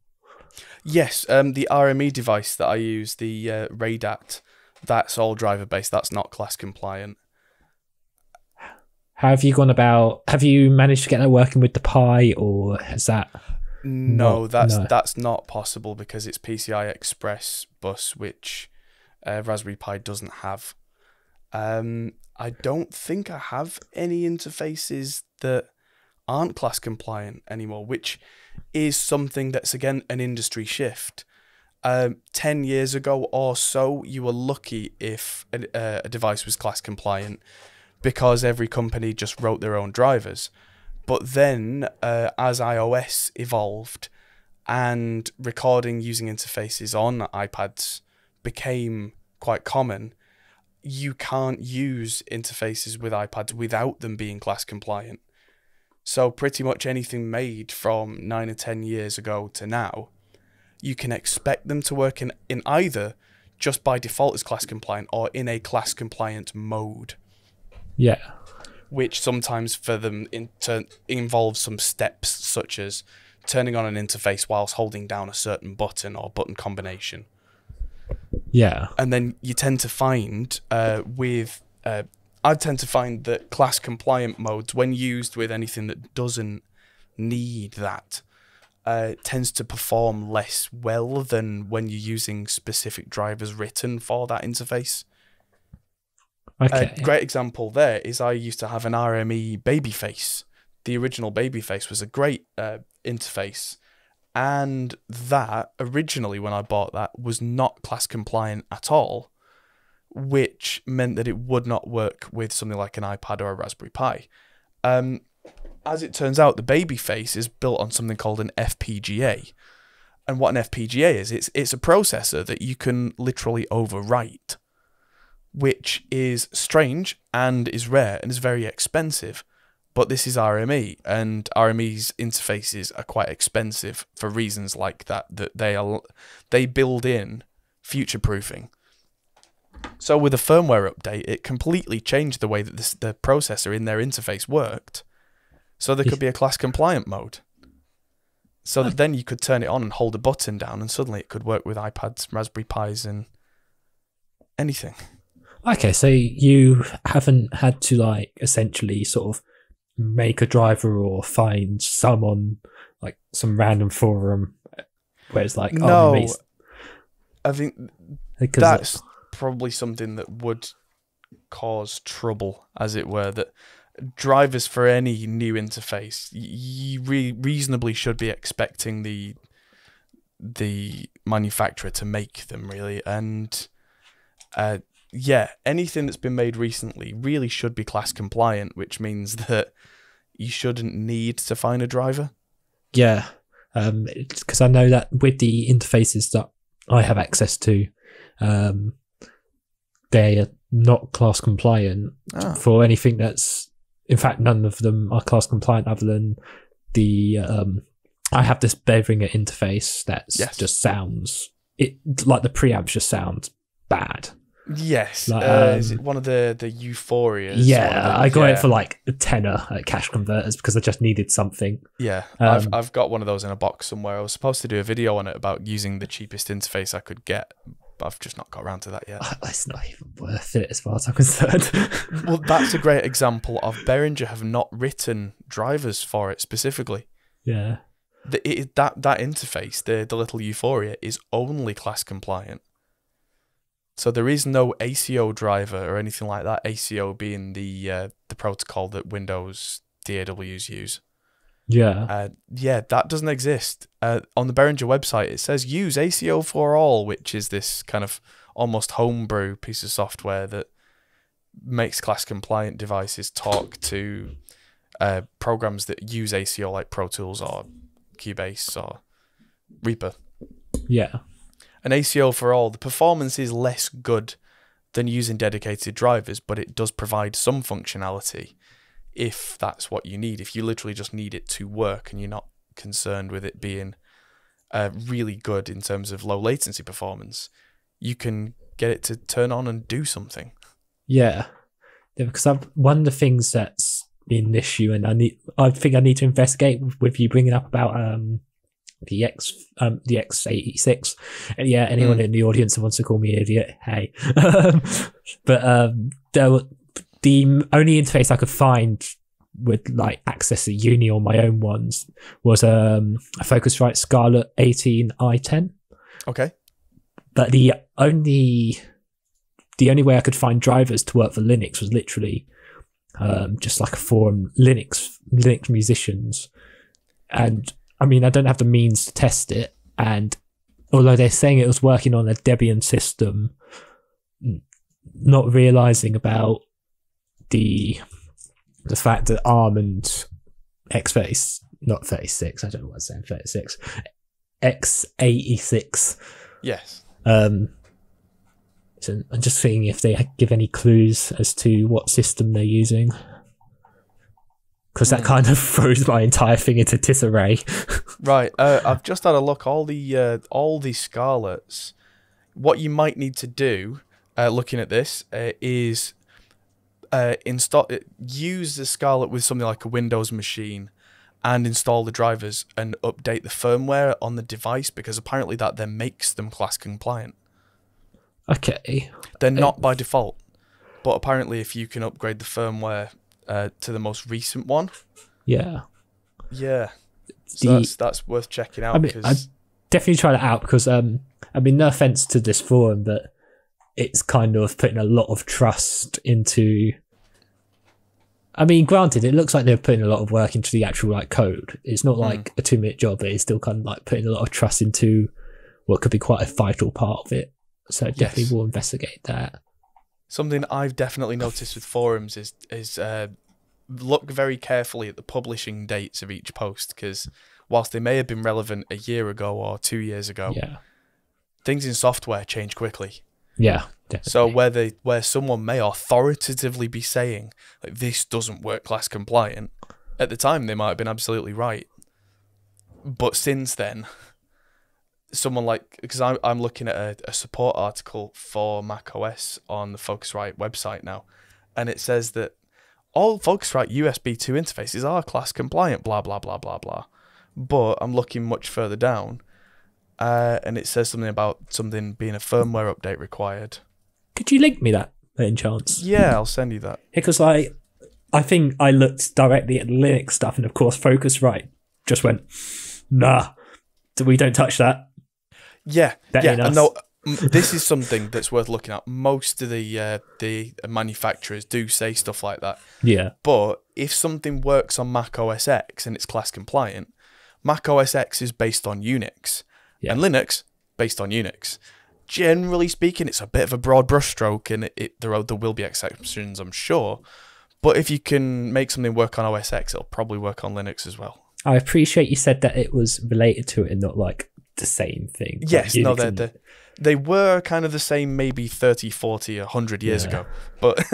Yes, the RME device that I use, the Radat, that's all driver based. That's not class compliant. How have you gone about? Have you managed to get that working with the Pi, or has that? No, that's not possible because it's PCI Express bus, which Raspberry Pi doesn't have. I don't think I have any interfaces that aren't class compliant anymore, which is something that's, again, an industry shift. 10 years ago or so, you were lucky if a device was class compliant because every company just wrote their own drivers. But then, as iOS evolved and recording using interfaces on iPads became quite common, you can't use interfaces with iPads without them being class compliant. So pretty much anything made from 9 or 10 years ago to now, you can expect them to work in either just by default as class compliant or in a class compliant mode. Yeah. Which sometimes for them involves some steps such as turning on an interface whilst holding down a certain button or button combination. Yeah. And then you tend to find I tend to find that class compliant modes, when used with anything that doesn't need that, tends to perform less well than when you're using specific drivers written for that interface. Okay. A great example there is I used to have an RME Babyface. The original Babyface was a great interface, and that originally, when I bought that, was not class compliant at all, which meant that it would not work with something like an iPad or a Raspberry Pi. As it turns out, the Babyface is built on something called an FPGA. And what an FPGA is, it's a processor that you can literally overwrite, which is strange and is rare and is very expensive. But this is RME, and RME's interfaces are quite expensive for reasons like that they build in future-proofing. So with a firmware update, it completely changed the way that the processor in their interface worked. So there could be a class compliant mode. So that then you could turn it on and hold a button down, and suddenly it could work with iPads, Raspberry Pis, and anything. Okay, so you haven't had to like essentially sort of make a driver or find someone like some random forum where it's like, no, I think that's probably something that would cause trouble, as it were, that drivers for any new interface, you reasonably should be expecting the manufacturer to make them, really. And yeah, anything that's been made recently really should be class compliant, which means that you shouldn't need to find a driver. Yeah, because I know that with the interfaces that I have access to, they are not class compliant for anything that's, in fact, none of them are class compliant other than the I have this Behringer interface that just sounds like the preamps just sound bad. Yes, Like, is it one of the Euphorias? Yeah, I got it for like a tenner at Cash Converters because I just needed something. Yeah, I've got one of those in a box somewhere. I was supposed to do a video on it about using the cheapest interface I could get, but I've just not got around to that yet. It's not even worth it as far as I'm concerned. Well, that's a great example of Behringer have not written drivers for it specifically. Yeah. That interface, the little Euphoria, is only class compliant. So there is no ACO driver or anything like that. ACO being the protocol that Windows DAWs use. Yeah. That doesn't exist. On the Behringer website, it says use ACO for all, which is this kind of almost homebrew piece of software that makes class compliant devices talk to programs that use ACO like Pro Tools or Cubase or Reaper. Yeah. An ACO for all, the performance is less good than using dedicated drivers, but it does provide some functionality if that's what you need. If you literally just need it to work and you're not concerned with it being really good in terms of low latency performance, you can get it to turn on and do something. Yeah, because one of the things that's been an issue, and I think I need to investigate with you bringing up about the X86. And yeah, anyone in the audience that wants to call me an idiot, hey. But the only interface I could find with like access to uni on my own ones was a Focusrite Scarlett 18i10. Okay. But the only way I could find drivers to work for Linux was literally just like a forum, Linux musicians. And I mean, I don't have the means to test it. And although they're saying it was working on a Debian system, not realizing about the fact that ARM and not 36, I don't know what I'm saying, 36, X86. Yes. So I'm just thinking if they give any clues as to what system they're using, because that kind of throws my entire thing into disarray. Right. I've just had a look. All the Scarletts. What you might need to do, looking at this, is use the Scarlett with something like a Windows machine, and install the drivers and update the firmware on the device, because apparently that then makes them class compliant. Okay. They're not by default, but apparently if you can upgrade the firmware to the most recent one. Yeah. Yeah. So that's worth checking out. I mean, I'd definitely try that out because, I mean, no offense to this forum, but it's kind of putting a lot of trust into... I mean, granted, it looks like they're putting a lot of work into the actual like code. It's not like a 2-minute job, but it's still kind of like putting a lot of trust into what could be quite a vital part of it. So definitely will investigate that. Something I've definitely noticed with forums is look very carefully at the publishing dates of each post, because whilst they may have been relevant a year ago or 2 years ago, things in software change quickly. Yeah, definitely. So where someone may authoritatively be saying like this doesn't work class compliant, at the time they might have been absolutely right. But since then, someone like, because I'm looking at a support article for macOS on the Focusrite website now, and it says that all Focusrite USB 2 interfaces are class compliant, blah, blah, blah, blah, blah. But I'm looking much further down, and it says something about something being a firmware update required. Could you link me that, in chance? Yeah, I'll send you that. Because I think I looked directly at Linux stuff, and of course Focusrite just went, nah, we don't touch that. Yeah, no, this is something that's worth looking at. Most of the manufacturers do say stuff like that. Yeah. But if something works on Mac OS X and it's class compliant, Mac OS X is based on Unix, and Linux based on Unix. Generally speaking, it's a bit of a broad brushstroke, and there will be exceptions, I'm sure. But if you can make something work on OS X, it'll probably work on Linux as well. I appreciate you said that it was related to it and not like the same thing. Yes, no, they were kind of the same maybe 30, 40, 100 years ago. But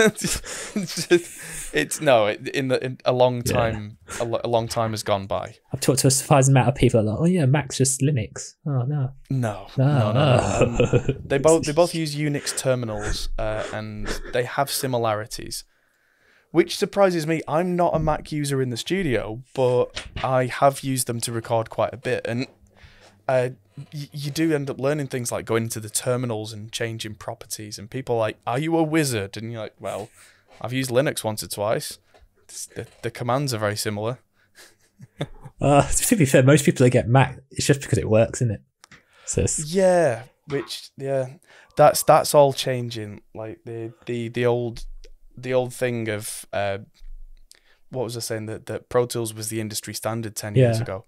it's a long time, a long time has gone by. I've talked to a surprising amount of people that are like, oh yeah, Mac's just Linux. Oh no. No. They both use Unix terminals, and they have similarities, which surprises me. I'm not a Mac user in the studio, but I have used them to record quite a bit, and you do end up learning things like going into the terminals and changing properties, and people are like, are you a wizard? And you're like, well, I've used Linux once or twice. The commands are very similar. To be fair, most people that get Mac, it's just because it works, isn't it? So that's all changing. Like the old thing of what was I saying, that Pro Tools was the industry standard 10 years ago.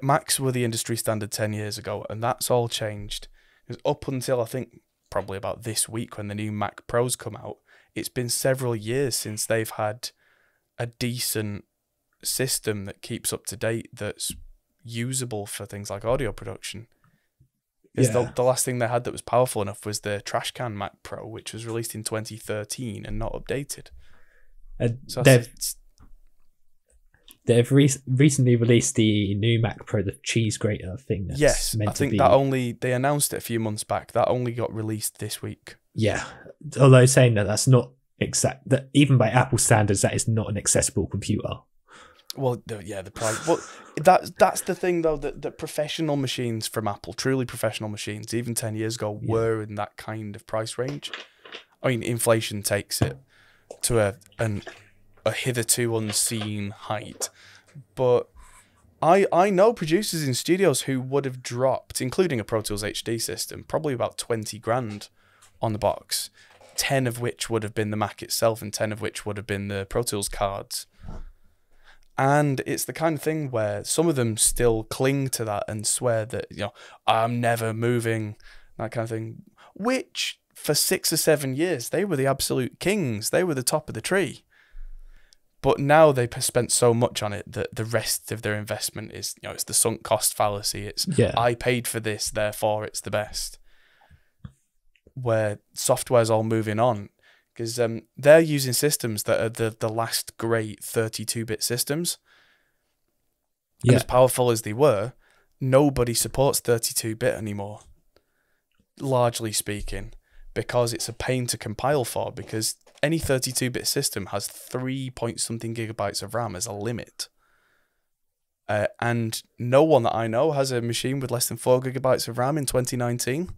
Macs were the industry standard 10 years ago, and that's all changed. It was up until I think probably about this week when the new Mac Pros come out. It's been several years since they've had a decent system that keeps up to date, that's usable for things like audio production. The last thing they had that was powerful enough was the Trashcan Mac Pro, which was released in 2013 and not updated. So they've recently released the new Mac Pro, the cheese grater thing. That's meant I think they announced it a few months back. That only got released this week. Yeah, although saying that's not exact, that even by Apple standards, that is not an accessible computer. Well, the price. Well, that's the thing though, that professional machines from Apple, truly professional machines, even 10 years ago, were in that kind of price range. I mean, inflation takes it to a hitherto unseen height, but I know producers in studios who would have dropped, including a Pro Tools HD system, probably about 20 grand on the box, 10 of which would have been the Mac itself and 10 of which would have been the Pro Tools cards. And it's the kind of thing where some of them still cling to that and swear that, I'm never moving, that kind of thing, which for 6 or 7 years, they were the absolute kings. They were the top of the tree. But now they've spent so much on it that the rest of their investment is, it's the sunk cost fallacy. It's, I paid for this, therefore it's the best. Where software's all moving on. Because they're using systems that are the last great 32-bit systems. And as powerful as they were, nobody supports 32-bit anymore, largely speaking, because it's a pain to compile for, because any 32-bit system has 3-point-something gigabytes of RAM as a limit. And no one that I know has a machine with less than 4 gigabytes of RAM in 2019,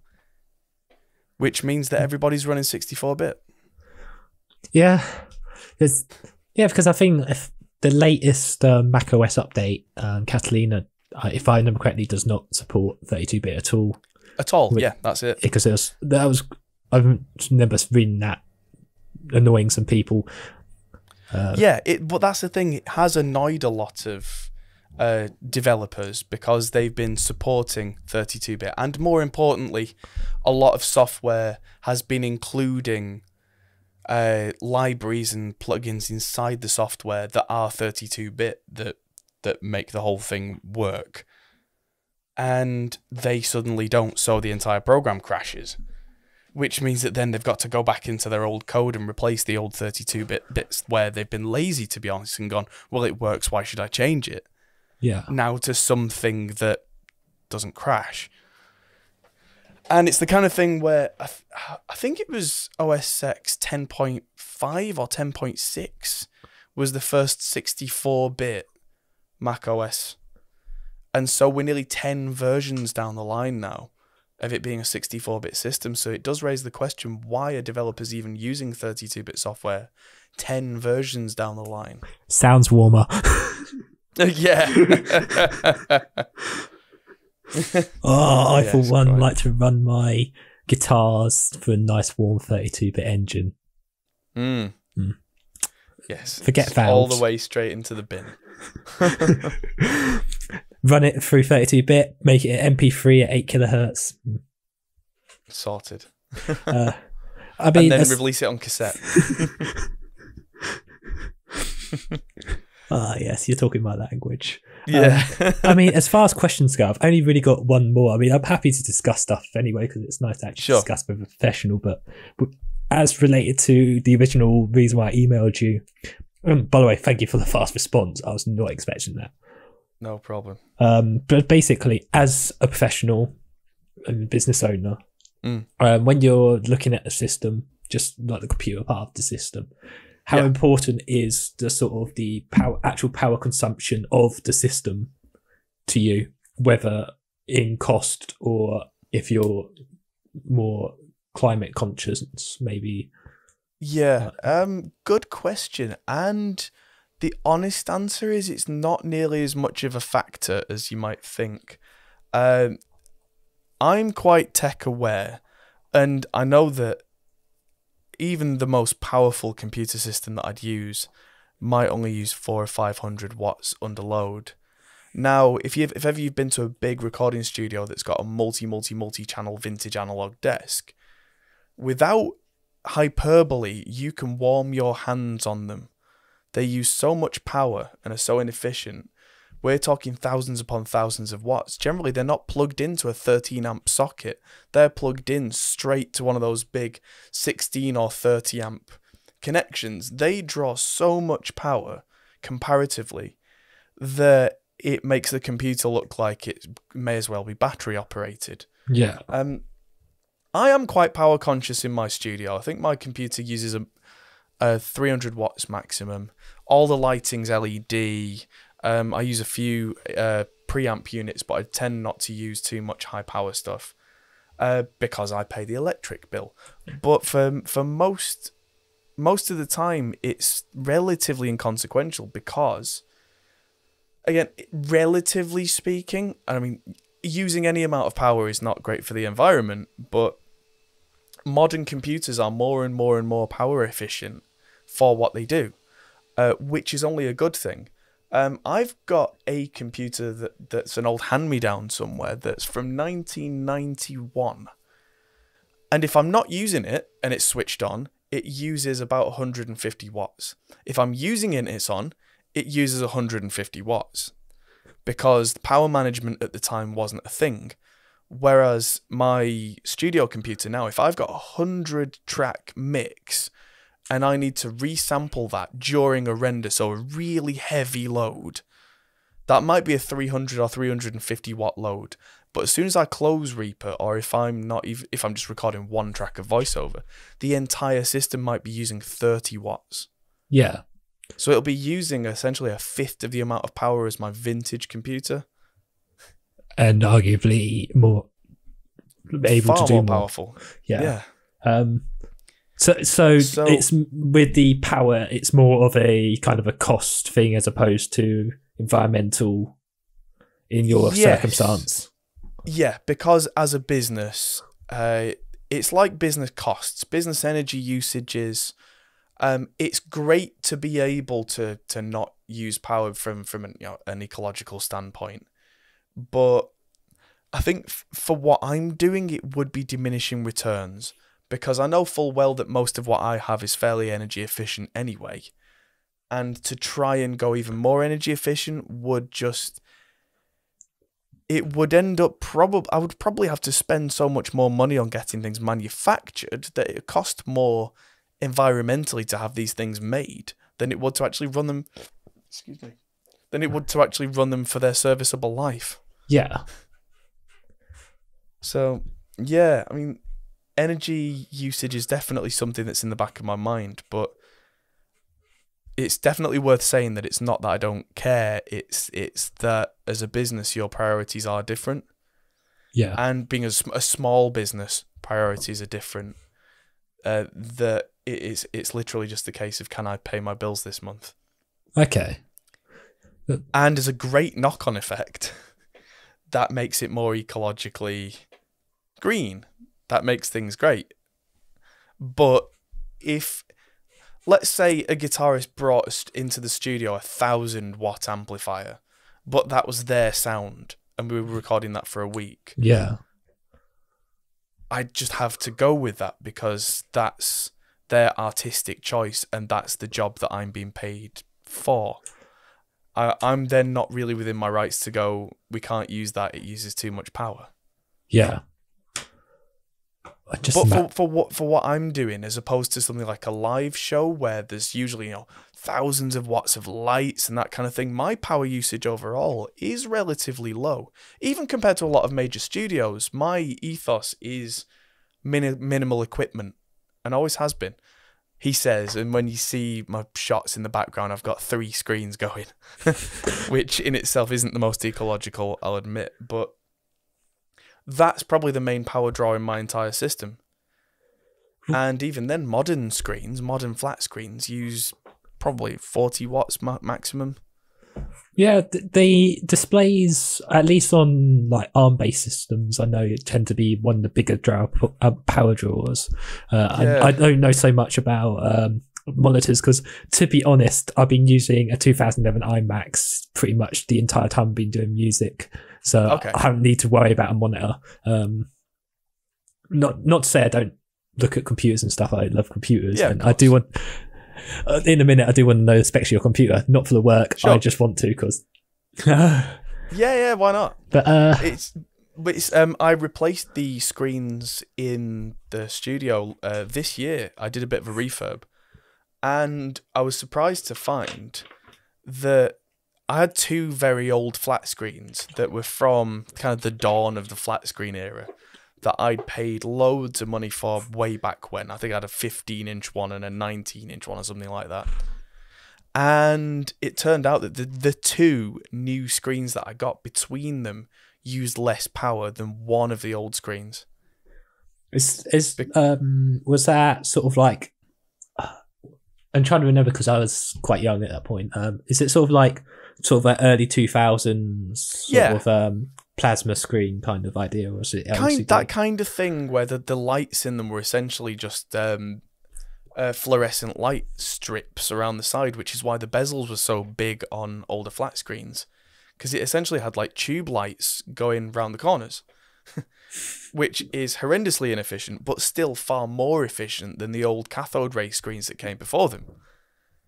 which means that everybody's running 64-bit. Yeah, because I think if the latest Mac OS update, Catalina, if I remember correctly, does not support 32-bit at all. That's it. Because I remember reading that, annoying some people. But that's the thing. It has annoyed a lot of developers because they've been supporting 32-bit, and more importantly, a lot of software has been including libraries and plugins inside the software that are 32-bit that make the whole thing work, and they suddenly don't, so the entire program crashes, which means that then they've got to go back into their old code and replace the old 32-bit bits where they've been lazy, to be honest, and gone, well, it works, why should I change it? Now to something that doesn't crash. And it's the kind of thing where I think it was OS X 10.5 or 10.6 was the first 64-bit Mac OS. And so we're nearly 10 versions down the line now of it being a 64-bit system. So it does raise the question, why are developers even using 32-bit software 10 versions down the line? Sounds warmer. Yeah. I for one like to run my guitars through a nice warm 32-bit engine. Yes. Forget valves. All the way straight into the bin. Run it through 32-bit, make it an MP3 at 8 kilohertz. Sorted. And then release it on cassette. Ah, yes, you're talking my language. Yeah. I mean, as far as questions go, I've only really got one more. I mean, I'm happy to discuss stuff anyway because it's nice to actually Sure. discuss with a professional. But as related to the original reason why I emailed you, by the way, thank you for the fast response. I was not expecting that. No problem. But basically, as a professional and business owner, when you're looking at a system, just like the computer part of the system, how important is the sort of the actual power consumption of the system to you, whether in cost or if you're more climate conscious, maybe? Yeah, good question. And the honest answer is it's not nearly as much of a factor as you might think. I'm quite tech aware, and I know that even the most powerful computer system that I'd use might only use 400 or 500 watts under load. Now, if ever you've been to a big recording studio that's got a multi-channel vintage analog desk, without hyperbole, you can warm your hands on them. They use so much power and are so inefficient. We're talking thousands upon thousands of watts. Generally, they're not plugged into a 13 amp socket. They're plugged in straight to one of those big 16 or 30 amp connections. They draw so much power comparatively that it makes the computer look like it may as well be battery operated. Yeah. I am quite power conscious in my studio. I think my computer uses a 300 watts maximum. All the lighting's LED. I use a few preamp units, but I tend not to use too much high power stuff because I pay the electric bill. But for most of the time, it's relatively inconsequential because, again, relatively speaking, I mean, using any amount of power is not great for the environment, but modern computers are more and more power efficient for what they do, which is only a good thing. I've got a computer that's an old hand-me-down somewhere that's from 1991. And if I'm not using it and it's switched on, it uses about 150 watts. If I'm using it and it's on, it uses 150 watts. Because the power management at the time wasn't a thing. Whereas my studio computer now, if I've got a 100-track mix and I need to resample that during a render, so a really heavy load, that might be a 300 or 350 watt load. But as soon as I close Reaper, or if I'm just recording one track of voiceover, the entire system might be using 30 watts. Yeah. So it'll be using essentially a fifth of the amount of power as my vintage computer. And arguably more able Far to do more more powerful. Yeah. So it's with the power, it's more of a kind of a cost thing as opposed to environmental in your circumstance. Yeah, because as a business, it's like business costs, business energy usages. It's great to be able to not use power from an ecological standpoint, but I think for what I'm doing, it would be diminishing returns. Because I know full well that most of what I have is fairly energy efficient anyway. And to try and go even more energy efficient would end up I would probably have to spend so much more money on getting things manufactured that it cost more environmentally to have these things made than it would to actually run them, for their serviceable life. Yeah. So, yeah, I mean, energy usage is definitely something that's in the back of my mind, but it's definitely worth saying that it's not that I don't care. It's that as a business, your priorities are different. Yeah. And being a small business, priorities are different. That it's literally just a case of, can I pay my bills this month? Okay. And as a great knock-on effect, that makes it more ecologically green. That makes things great. But if, let's say a guitarist brought us into the studio a 1,000-watt amplifier, but that was their sound, and we were recording that for a week. Yeah. I'd just have to go with that because that's their artistic choice and that's the job that I'm being paid for. I'm then not really within my rights to go, we can't use that, it uses too much power. Yeah. But for what I'm doing, as opposed to something like a live show where there's usually, thousands of watts of lights and that kind of thing, my power usage overall is relatively low. Even compared to a lot of major studios, my ethos is minimal equipment, and always has been. He says, and when you see my shots in the background, I've got 3 screens going, which in itself isn't the most ecological, I'll admit, but that's probably the main power draw in my entire system. And even then, modern flat screens, use probably 40 watts maximum. Yeah, the displays, at least on like ARM-based systems, I know tend to be one of the bigger power draws. I don't know so much about monitors because, to be honest, I've been using a 2011 iMac pretty much the entire time I've been doing music, so I don't need to worry about a monitor. Not to say I don't look at computers and stuff. I love computers, and I do want. In a minute, I do want to know the specs of your computer, not for the work. Sure. I just want to because. yeah, why not? But I replaced the screens in the studio this year. I did a bit of a refurb, and I was surprised to find that I had 2 very old flat screens that were from kind of the dawn of the flat screen era, that I'd paid loads of money for way back when. I think I had a 15-inch one and a 19-inch one or something like that. And it turned out that the 2 new screens that I got between them used less power than one of the old screens. Was that sort of like... I'm trying to remember because I was quite young at that point. Is it sort of like early 2000s sort of plasma screen kind of idea, or was it that kind of thing where the lights in them were essentially just fluorescent light strips around the side, which is why the bezels were so big on older flat screens, because it essentially had like tube lights going round the corners, which is horrendously inefficient, but still far more efficient than the old cathode ray screens that came before them.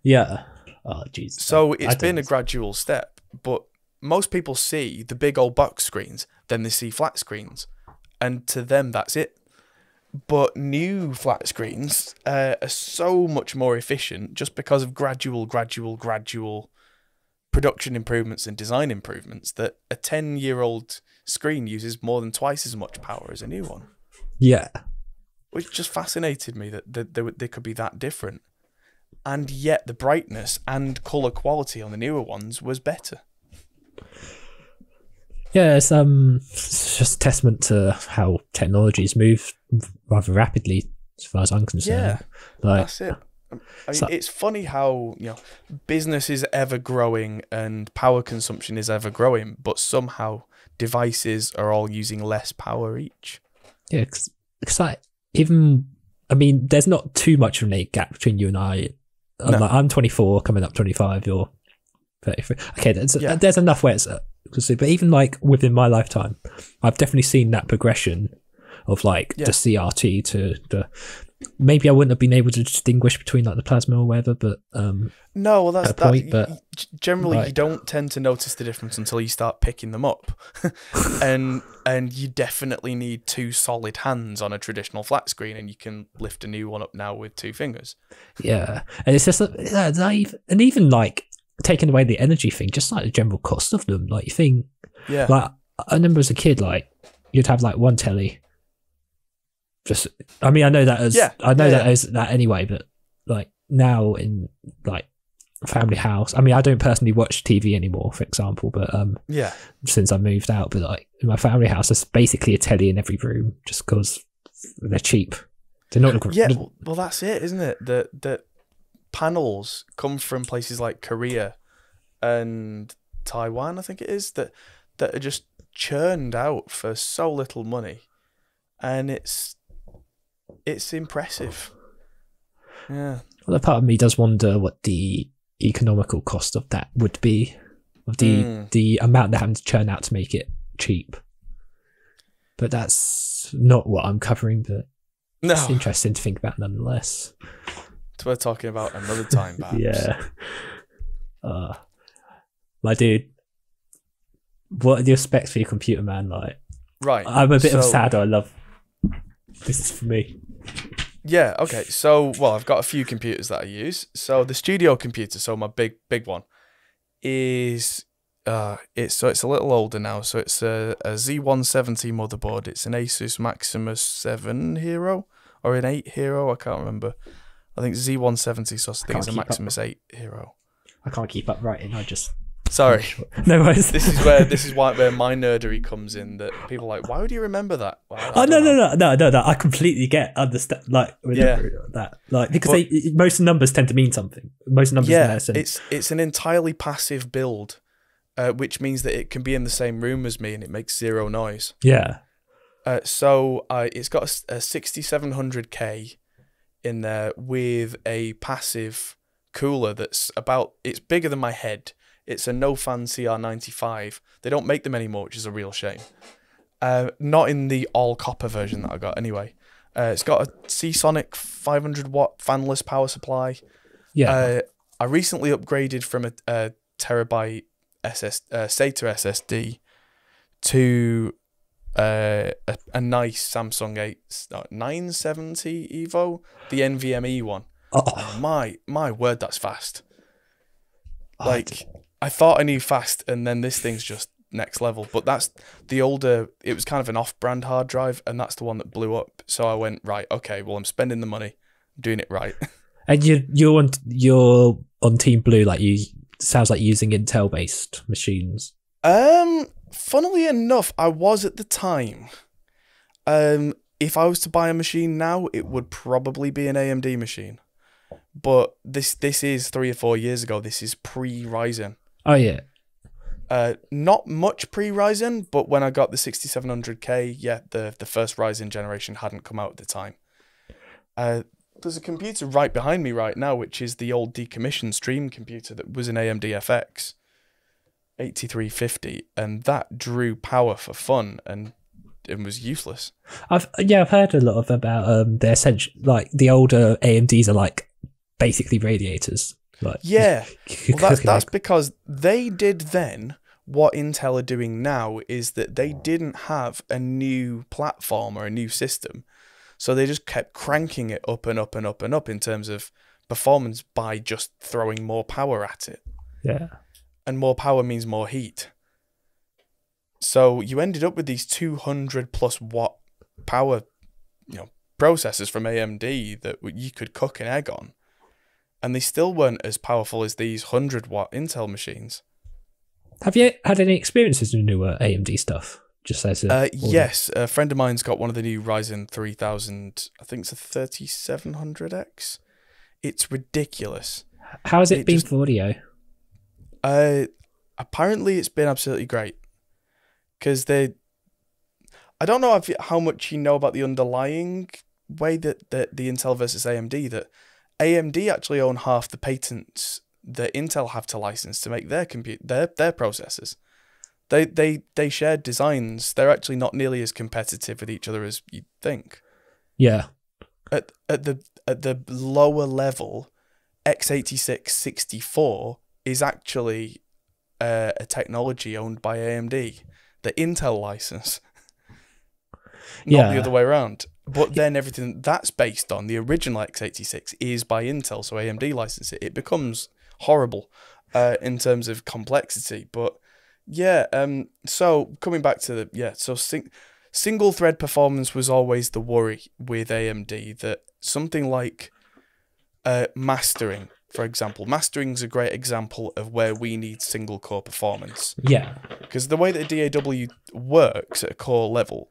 Yeah. Oh, jeez. So it's been a gradual step, but most people see the big old box screens, then they see flat screens, and to them that's it. But new flat screens are so much more efficient just because of gradual production improvements and design improvements that a 10-year-old screen uses more than twice as much power as a new one. Yeah. Which just fascinated me that they could be that different. And yet the brightness and colour quality on the newer ones was better. Yeah, it's just a testament to how technologies move rather rapidly, as far as I'm concerned. Yeah, that's it. I mean, it's funny how business is ever growing and power consumption is ever growing, but somehow devices are all using less power each. Yeah, because there's not too much of a gap between you and I. I'm 24, coming up 25. You're 33. Okay, there's enough where it's but even like within my lifetime, I've definitely seen that progression of like the CRT to the. Maybe I wouldn't have been able to distinguish between like the plasma or whatever, but no, well that's point, that. But generally, you don't tend to notice the difference until you start picking them up, and you definitely need 2 solid hands on a traditional flat screen, and you can lift a new one up now with 2 fingers. Yeah, and it's just and even like taking away the energy thing, just like the general cost of them. Like you think, like I remember as a kid, like you'd have like one telly. I know that as that anyway, but like now in like family house, I don't personally watch TV anymore, for example, but since I moved out, but like in my family house, there's basically a telly in every room just because they're cheap. They're not. Well, that's it, isn't it? The panels come from places like Korea and Taiwan, I think it is, that are just churned out for so little money, and it's impressive. Yeah. Well, a part of me does wonder what the economical cost of that would be, of the amount they're having to churn out to make it cheap. But that's not what I'm covering, but it's interesting to think about nonetheless. It's worth talking about another time, perhaps. Yeah. My dude, what are your specs for your computer, man? Like, Right. I'm a bit of sad. I love this is for me. Yeah, okay. So, well, I've got a few computers that I use. So the studio computer, so my big one, is it's a little older now. So it's a Z170 motherboard. It's an Asus Maximus 7 Hero or an 8 Hero. I can't remember. I think Z170. So I think it's a Maximus 8 Hero. I can't keep up writing. I just sorry. No worries. This is where my nerdery comes in. That people are like, why would you remember that? Well, no. I completely understand. Like, that, like, because most numbers tend to mean something. Most numbers. Yeah, it's an entirely passive build, which means that it can be in the same room as me and it makes zero noise. Yeah. So it's got a 6700K in there with a passive cooler it's bigger than my head. It's a no-fan CR95. They don't make them anymore, which is a real shame. Not in the all-copper version that I got, anyway. It's got a Seasonic 500-watt fanless power supply. Yeah. I recently upgraded from a terabyte SATA SSD to a nice Samsung 970 Evo, the NVMe one. Oh, my word, that's fast. Like, I thought I knew fast, and then this thing's just next level. But that's the older, it was kind of an off-brand hard drive, and that's the one that blew up. So I went, right, okay, well, I'm spending the money, I'm doing it right. And you're on Team Blue, like sounds like using Intel-based machines. Funnily enough, I was at the time. If I was to buy a machine now, it would probably be an AMD machine. But this is 3 or 4 years ago. This is pre-Ryzen. Oh, yeah. Not much pre-Ryzen, but when I got the 6700K, yeah, the first Ryzen generation hadn't come out at the time. There's a computer right behind me right now, which is the old decommissioned stream computer that was an AMD FX 8350, and that drew power for fun and it was useless. I've heard a lot about their essential, like the older AMDs are like basically radiators. Like, yeah, well, that's because they did then what Intel are doing now is that they didn't have a new platform or a new system, so they just kept cranking it up and up and up and up in terms of performance by just throwing more power at it. Yeah, and more power means more heat. So you ended up with these 200+ watt power, processors from AMD that you could cook an egg on. And they still weren't as powerful as these 100-watt Intel machines. Have you had any experiences with newer AMD stuff? Just as yes, a friend of mine's got one of the new Ryzen 3000, I think it's a 3700X. It's ridiculous. How has it been for audio? Apparently it's been absolutely great. Because I don't know how much you know about the underlying way that the Intel versus AMD, that AMD actually own half the patents that Intel have to license to make their processors. They share designs. They're actually not nearly as competitive with each other as you'd think. Yeah. At the lower level, x86-64 is actually a technology owned by AMD. The Intel license, not the other way around. But then everything that's based on the original x86 is by Intel, so AMD license it. It becomes horrible in terms of complexity. But yeah, so coming back to single thread performance was always the worry with AMD, that something like mastering, for example. Mastering's a great example of where we need single core performance. Yeah. Because the way that DAW works at a core level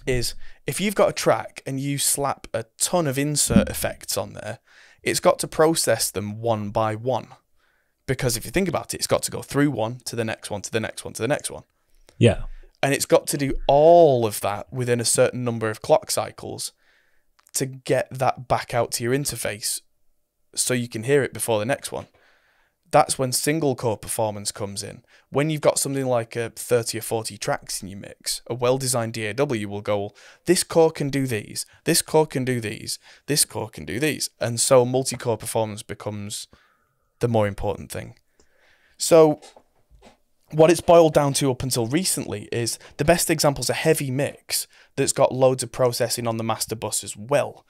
is if you've got a track and you slap a ton of insert effects on there, it's got to process them one by one. Because if you think about it, it's got to go through one to the next one to the next one to the next one. Yeah. And it's got to do all of that within a certain number of clock cycles to get that back out to your interface so you can hear it before the next one. That's when single core performance comes in. When you've got something like 30 or 40 tracks in your mix, a well-designed DAW will go, well, this core can do these, this core can do these, this core can do these. And so multi-core performance becomes the more important thing. So what it's boiled down to up until recently is the best example's a heavy mix that's got loads of processing on the master bus as well,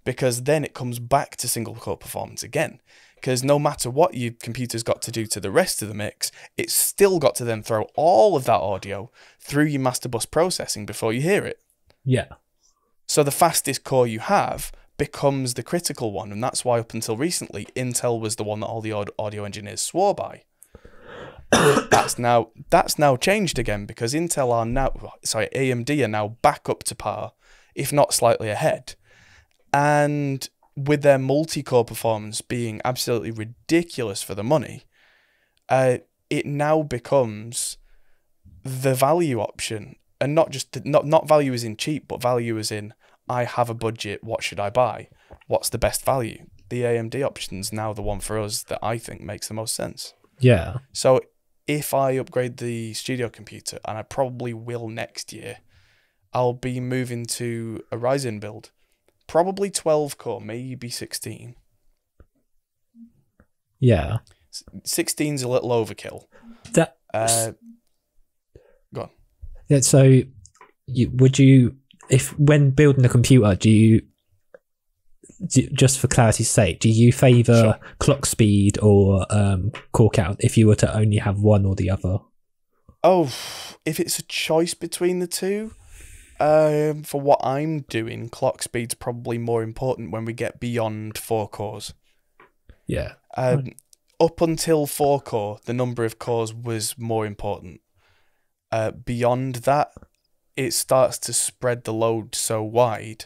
because then it comes back to single core performance again. Because no matter what your computer's got to do to the rest of the mix, it's still got to then throw all of that audio through your master bus processing before you hear it. Yeah. So the fastest core you have becomes the critical one, and that's why up until recently, Intel was the one that all the audio engineers swore by. That's now changed again, because AMD are now back up to par, if not slightly ahead. And with their multi-core performance being absolutely ridiculous for the money, it now becomes the value option, and not just not value as in cheap, but value as in I have a budget. What should I buy? What's the best value? The AMD option's now the one for us that I think makes the most sense. Yeah. So if I upgrade the studio computer, and I probably will next year, I'll be moving to a Ryzen build. Probably 12 core, maybe 16. Yeah. 16's a little overkill. That. Go on. Yeah. So, if when building a computer, just for clarity's sake, do you favour clock speed or core count if you were to only have one or the other? Oh, if it's a choice between the two, for what I'm doing, clock speed's probably more important when we get beyond 4 cores. Yeah. Up until 4 core, the number of cores was more important. Beyond that, it starts to spread the load so wide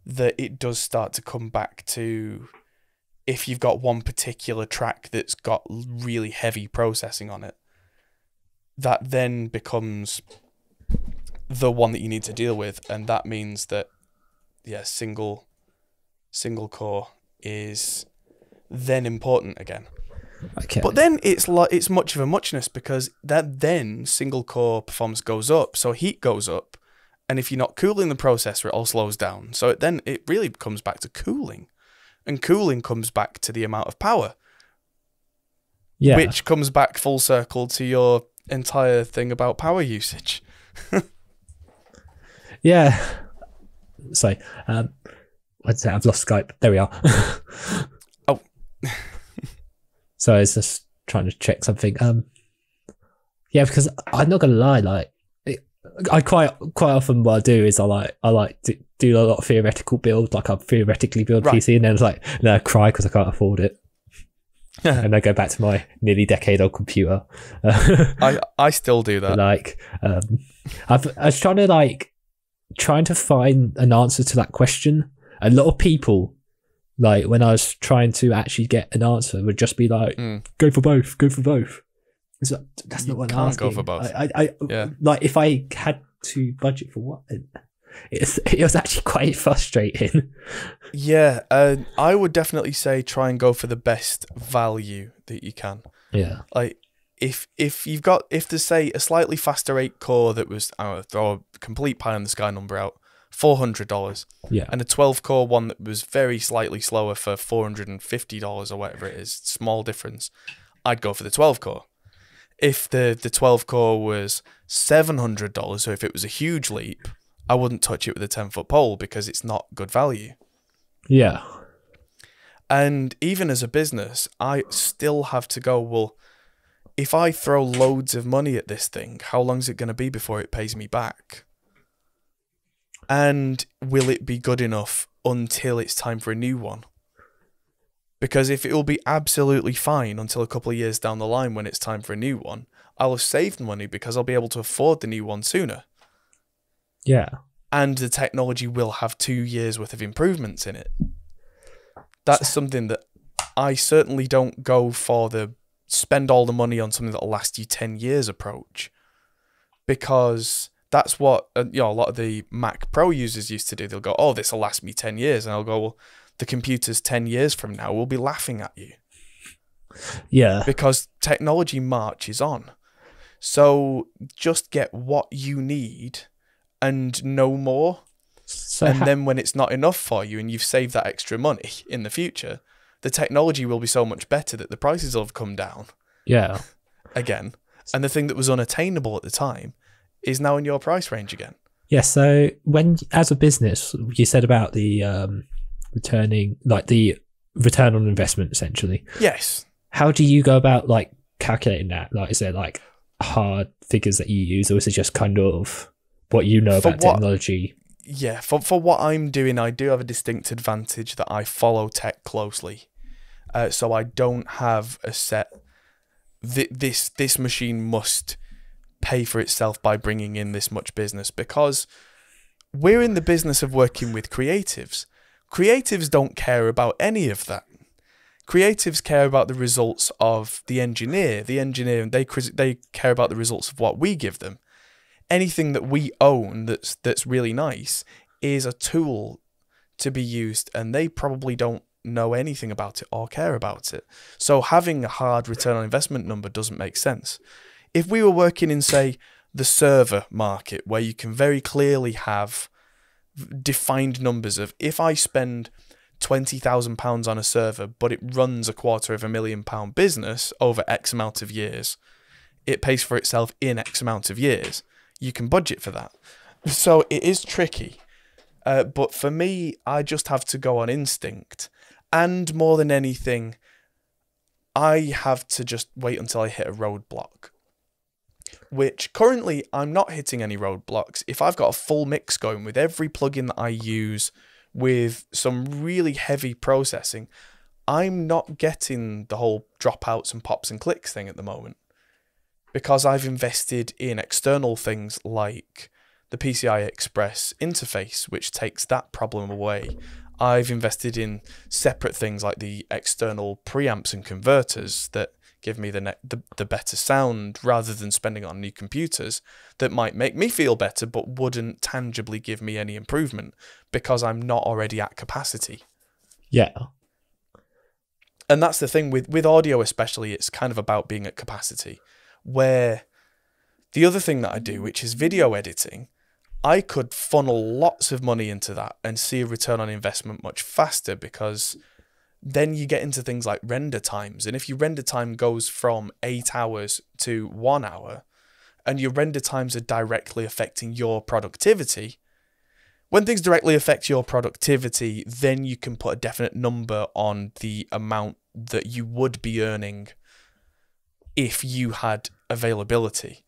that it does start to come back to, if you've got one particular track that's got really heavy processing on it, that then becomes the one that you need to deal with, and that means that single core is then important again. Okay. But then it's much of a muchness, because that then single core performance goes up, so heat goes up, and if you're not cooling the processor, it all slows down. So it really comes back to cooling, and cooling comes back to the amount of power. Yeah. Which comes back full circle to your entire thing about power usage. Yeah. So, I'd say I've lost Skype. There we are. Oh. So I was just trying to check something. Yeah, because I'm not gonna lie, I quite often what I do is I like to do a lot of theoretical build, like I theoretically build PC, and then it's like, no, I cry because I can't afford it. And I go back to my nearly decade-old computer. I still do that. I was trying to find an answer to that question. A lot of people, when I was trying to actually get an answer, would just be like, go for both. It's like, that's not what I'm asking. Go for both. If I had to budget for one, it was actually quite frustrating. Yeah, I would definitely say try and go for the best value that you can. Yeah. If there's, say, a slightly faster 8 core that was, I don't know, throw a complete pie in the sky number out, $400. Yeah. And a 12 core one that was very slightly slower for $450 or whatever it is, small difference, I'd go for the 12 core. If the 12 core was $700, so if it was a huge leap, I wouldn't touch it with a 10-foot pole, because it's not good value. Yeah. And even as a business, I still have to go, well, if I throw loads of money at this thing, how long is it going to be before it pays me back? And will it be good enough until it's time for a new one? Because if it will be absolutely fine until a couple of years down the line when it's time for a new one, I'll have saved money because I'll be able to afford the new one sooner. Yeah. And the technology will have 2 years worth of improvements in it. That's something that I certainly don't go for the spend all the money on something that'll last you 10 years approach. Because that's what a lot of the Mac Pro users used to do. They'll go, oh, this will last me 10 years. And I'll go, well, the computers 10 years from now will be laughing at you. Yeah. Because technology marches on. So just get what you need and no more. And then when it's not enough for you and you've saved that extra money in the future, the technology will be so much better that the prices will have come down. Yeah. Again. And the thing that was unattainable at the time is now in your price range again. Yeah, so when, as a business, you said about the the return on investment, essentially. Yes. How do you go about like calculating that? Like, is there like hard figures that you use, or is it just kind of what you know about technology? Yeah, for what I'm doing, I do have a distinct advantage that I follow tech closely. So I don't have a set, this machine must pay for itself by bringing in this much business, because we're in the business of working with creatives. Creatives don't care about any of that. Creatives care about the results of the engineer. The engineer, they care about the results of what we give them. Anything that we own that's really nice is a tool to be used, and they probably don't know anything about it or care about it. So having a hard return on investment number doesn't make sense. If we were working in, say, the server market, where you can very clearly have defined numbers of, if I spend £20,000 on a server, but it runs a £250,000 business over X amount of years, it pays for itself in X amount of years. You can budget for that. So it is tricky. But for me, I just have to go on instinct. And more than anything, I have to just wait until I hit a roadblock. Which currently I'm not hitting any roadblocks. If I've got a full mix going with every plugin that I use, with some really heavy processing, I'm not getting the whole dropouts and pops and clicks thing at the moment. Because I've invested in external things like the PCI Express interface, which takes that problem away. I've invested in separate things like the external preamps and converters that give me the better sound, rather than spending on new computers that might make me feel better but wouldn't tangibly give me any improvement because I'm not already at capacity. Yeah. And that's the thing with audio especially, it's kind of about being at capacity. Where the other thing that I do, which is video editing, I could funnel lots of money into that and see a return on investment much faster, because then you get into things like render times. And if your render time goes from 8 hours to 1 hour, and your render times are directly affecting your productivity, when things directly affect your productivity, then you can put a definite number on the amount that you would be earning if you had availability.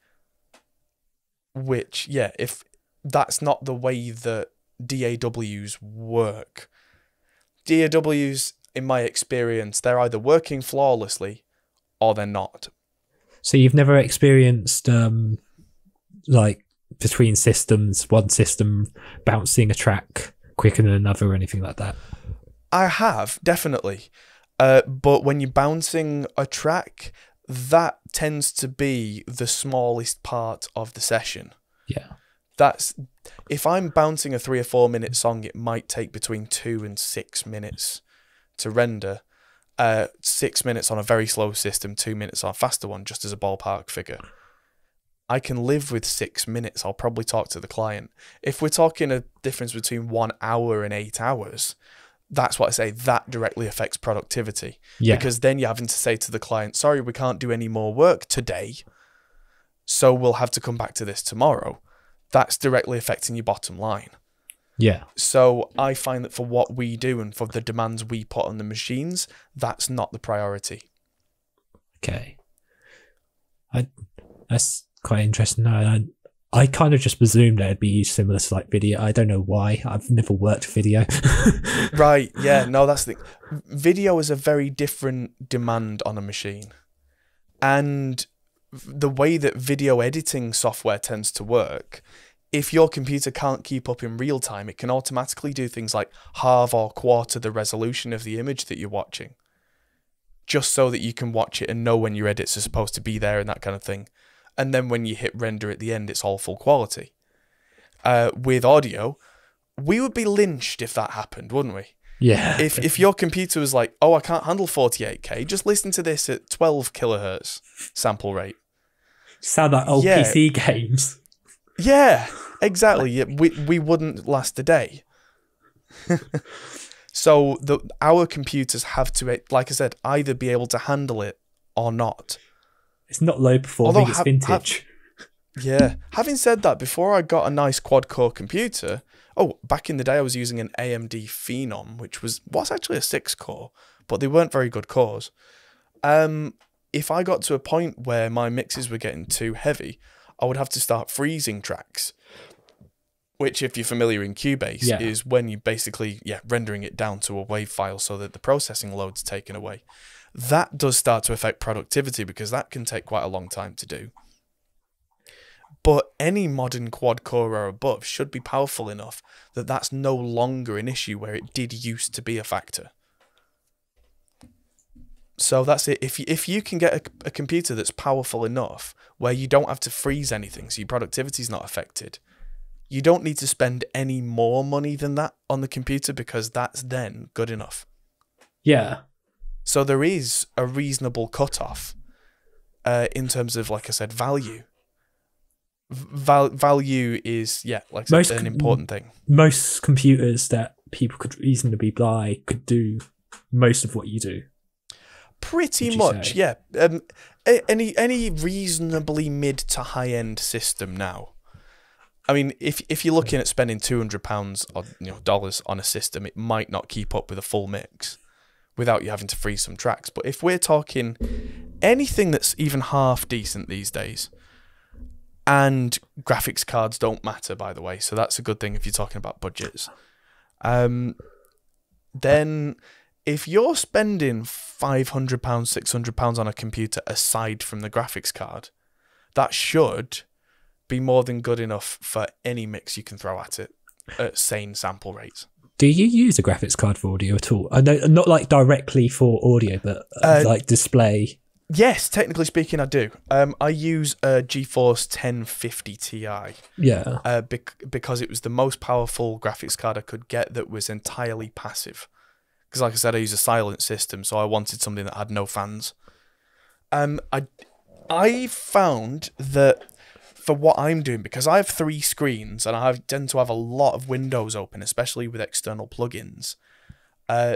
Which, yeah, if that's not the way that DAWs work. DAWs, in my experience, they're either working flawlessly or they're not. So you've never experienced like between systems, one system bouncing a track quicker than another or anything like that? I have, definitely. But when you're bouncing a track, that tends to be the smallest part of the session. Yeah. That's, if I'm bouncing a 3 or 4 minute song, it might take between 2 and 6 minutes to render. 6 minutes on a very slow system, 2 minutes on a faster one, just as a ballpark figure. I can live with 6 minutes. I'll probably talk to the client. If we're talking a difference between 1 hour and 8 hours, that's what I say, that directly affects productivity. Yeah. Because then you're having to say to the client, sorry, we can't do any more work today, so we'll have to come back to this tomorrow. That's directly affecting your bottom line. Yeah. So I find that for what we do and for the demands we put on the machines, that's not the priority. Okay. That's quite interesting. I kind of just presumed that it'd be similar to like video. I don't know why. I've never worked video. Right. Yeah. No, that's the thing. Video is a very different demand on a machine. And the way that video editing software tends to work, if your computer can't keep up in real time, it can automatically do things like halve or quarter the resolution of the image that you're watching, just so that you can watch it and know when your edits are supposed to be there and that kind of thing. And then when you hit render at the end, it's all full quality. With audio, we would be lynched if that happened, wouldn't we? Yeah. If your computer was like, oh, I can't handle 48K, just listen to this at 12 kilohertz sample rate. Sound like old PC games. Yeah, exactly. We wouldn't last a day. So our computers have to, like I said, either be able to handle it or not. It's not low performing, it's vintage. Yeah. Having said that, before I got a nice quad-core computer, back in the day I was using an AMD Phenom, which was actually a 6-core, but they weren't very good cores. If I got to a point where my mixes were getting too heavy, I would have to start freezing tracks, which, if you're familiar in Cubase, is when you basically, rendering it down to a WAV file so that the processing load's taken away. That does start to affect productivity because that can take quite a long time to do. But any modern quad-core or above should be powerful enough that that's no longer an issue where it did used to be a factor. So that's it. If you can get a computer that's powerful enough where you don't have to freeze anything, so your productivity is not affected, you don't need to spend any more money than that on the computer because that's then good enough. Yeah. So there is a reasonable cutoff in terms of, like I said, value. Value is, like I said, an important thing. Most computers that people could reasonably buy could do most of what you do. Pretty much, yeah. Any reasonably mid to high end system now. I mean, if you're looking at spending £200 or dollars on a system, it might not keep up with a full mix without you having to freeze some tracks. But if we're talking anything that's even half decent these days, and graphics cards don't matter, by the way, so that's a good thing if you're talking about budgets. Then if you're spending £500, £600 on a computer aside from the graphics card, that should be more than good enough for any mix you can throw at it at sane sample rates. Do you use a graphics card for audio at all? I know, not like directly for audio, but like display. Yes, technically speaking, I do. I use a GeForce 1050 Ti. Yeah. Because it was the most powerful graphics card I could get that was entirely passive. Because, like I said, I use a silent system, so I wanted something that had no fans. I found that for what I'm doing, because I have 3 screens and I tend to have a lot of windows open, especially with external plugins,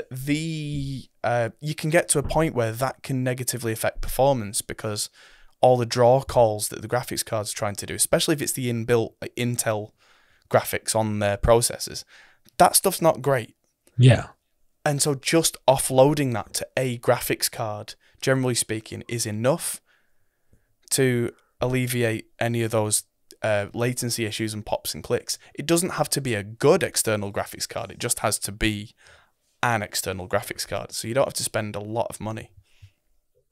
you can get to a point where that can negatively affect performance because all the draw calls that the graphics card's trying to do, especially if it's the inbuilt Intel graphics on their processors, that stuff's not great. Yeah. And so just offloading that to a graphics card, generally speaking, is enough to alleviate any of those latency issues and pops and clicks. It doesn't have to be a good external graphics card. It just has to be an external graphics card. So you don't have to spend a lot of money.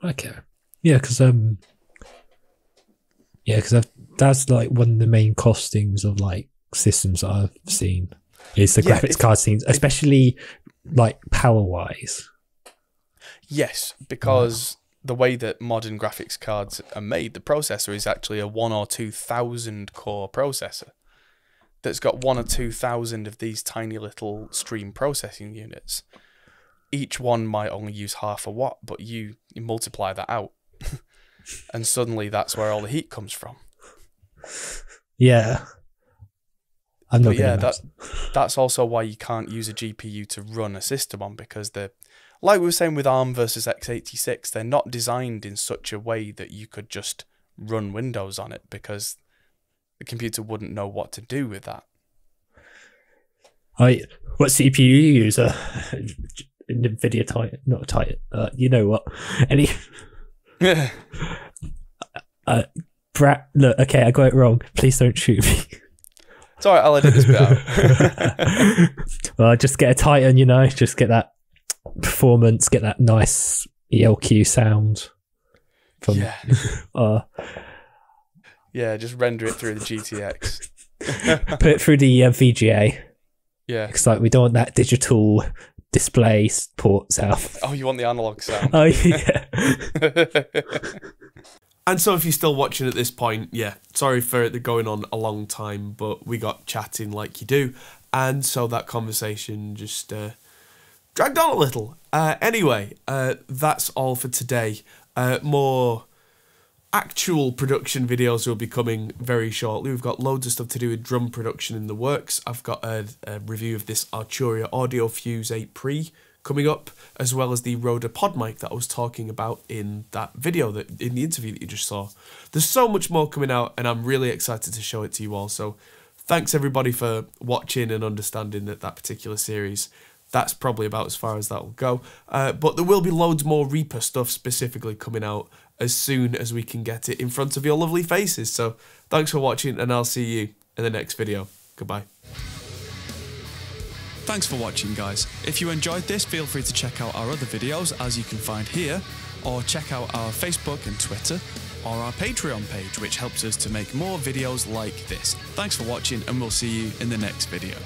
Okay. Yeah, because that's like one of the main costings of like systems that I've seen is the graphics card scenes, especially like power wise. Yes, because the way that modern graphics cards are made, the processor is actually a 1,000 or 2,000 core processor that's got 1,000 or 2,000 of these tiny little stream processing units. Each one might only use half a watt, but you multiply that out, and suddenly that's where all the heat comes from. Yeah. That's also why you can't use a GPU to run a system on, because like we were saying with ARM versus x86, they're not designed in such a way that you could just run Windows on it, because the computer wouldn't know what to do with that. What CPU you use? NVIDIA Titan, not Titan. You know what? Look, okay, I got it wrong. Please don't shoot me. It's alright, I'll edit this bit out. Well, just get a Titan, just get that performance, get that nice ELQ sound from just render it through the GTX. Put it through the VGA. Yeah, because like we don't want that digital display port sound. Oh, you want the analog sound? Oh yeah. And so if you're still watching at this point, sorry for it going on a long time, but we got chatting like you do, and so that conversation just dragged on a little. Anyway, that's all for today. More actual production videos will be coming very shortly. We've got loads of stuff to do with drum production in the works. I've got a review of this Arturia Audio Fuse 8 Pre coming up, as well as the Rode Pod mic that I was talking about in that video, in the interview that you just saw. There's so much more coming out, and I'm really excited to show it to you all. So thanks everybody for watching and understanding that particular series. That's probably about as far as that will go. But there will be loads more Reaper stuff specifically coming out as soon as we can get it in front of your lovely faces. So thanks for watching, and I'll see you in the next video. Goodbye. Thanks for watching, guys. If you enjoyed this, feel free to check out our other videos, as you can find here, or check out our Facebook and Twitter, or our Patreon page, which helps us to make more videos like this. Thanks for watching, and we'll see you in the next video.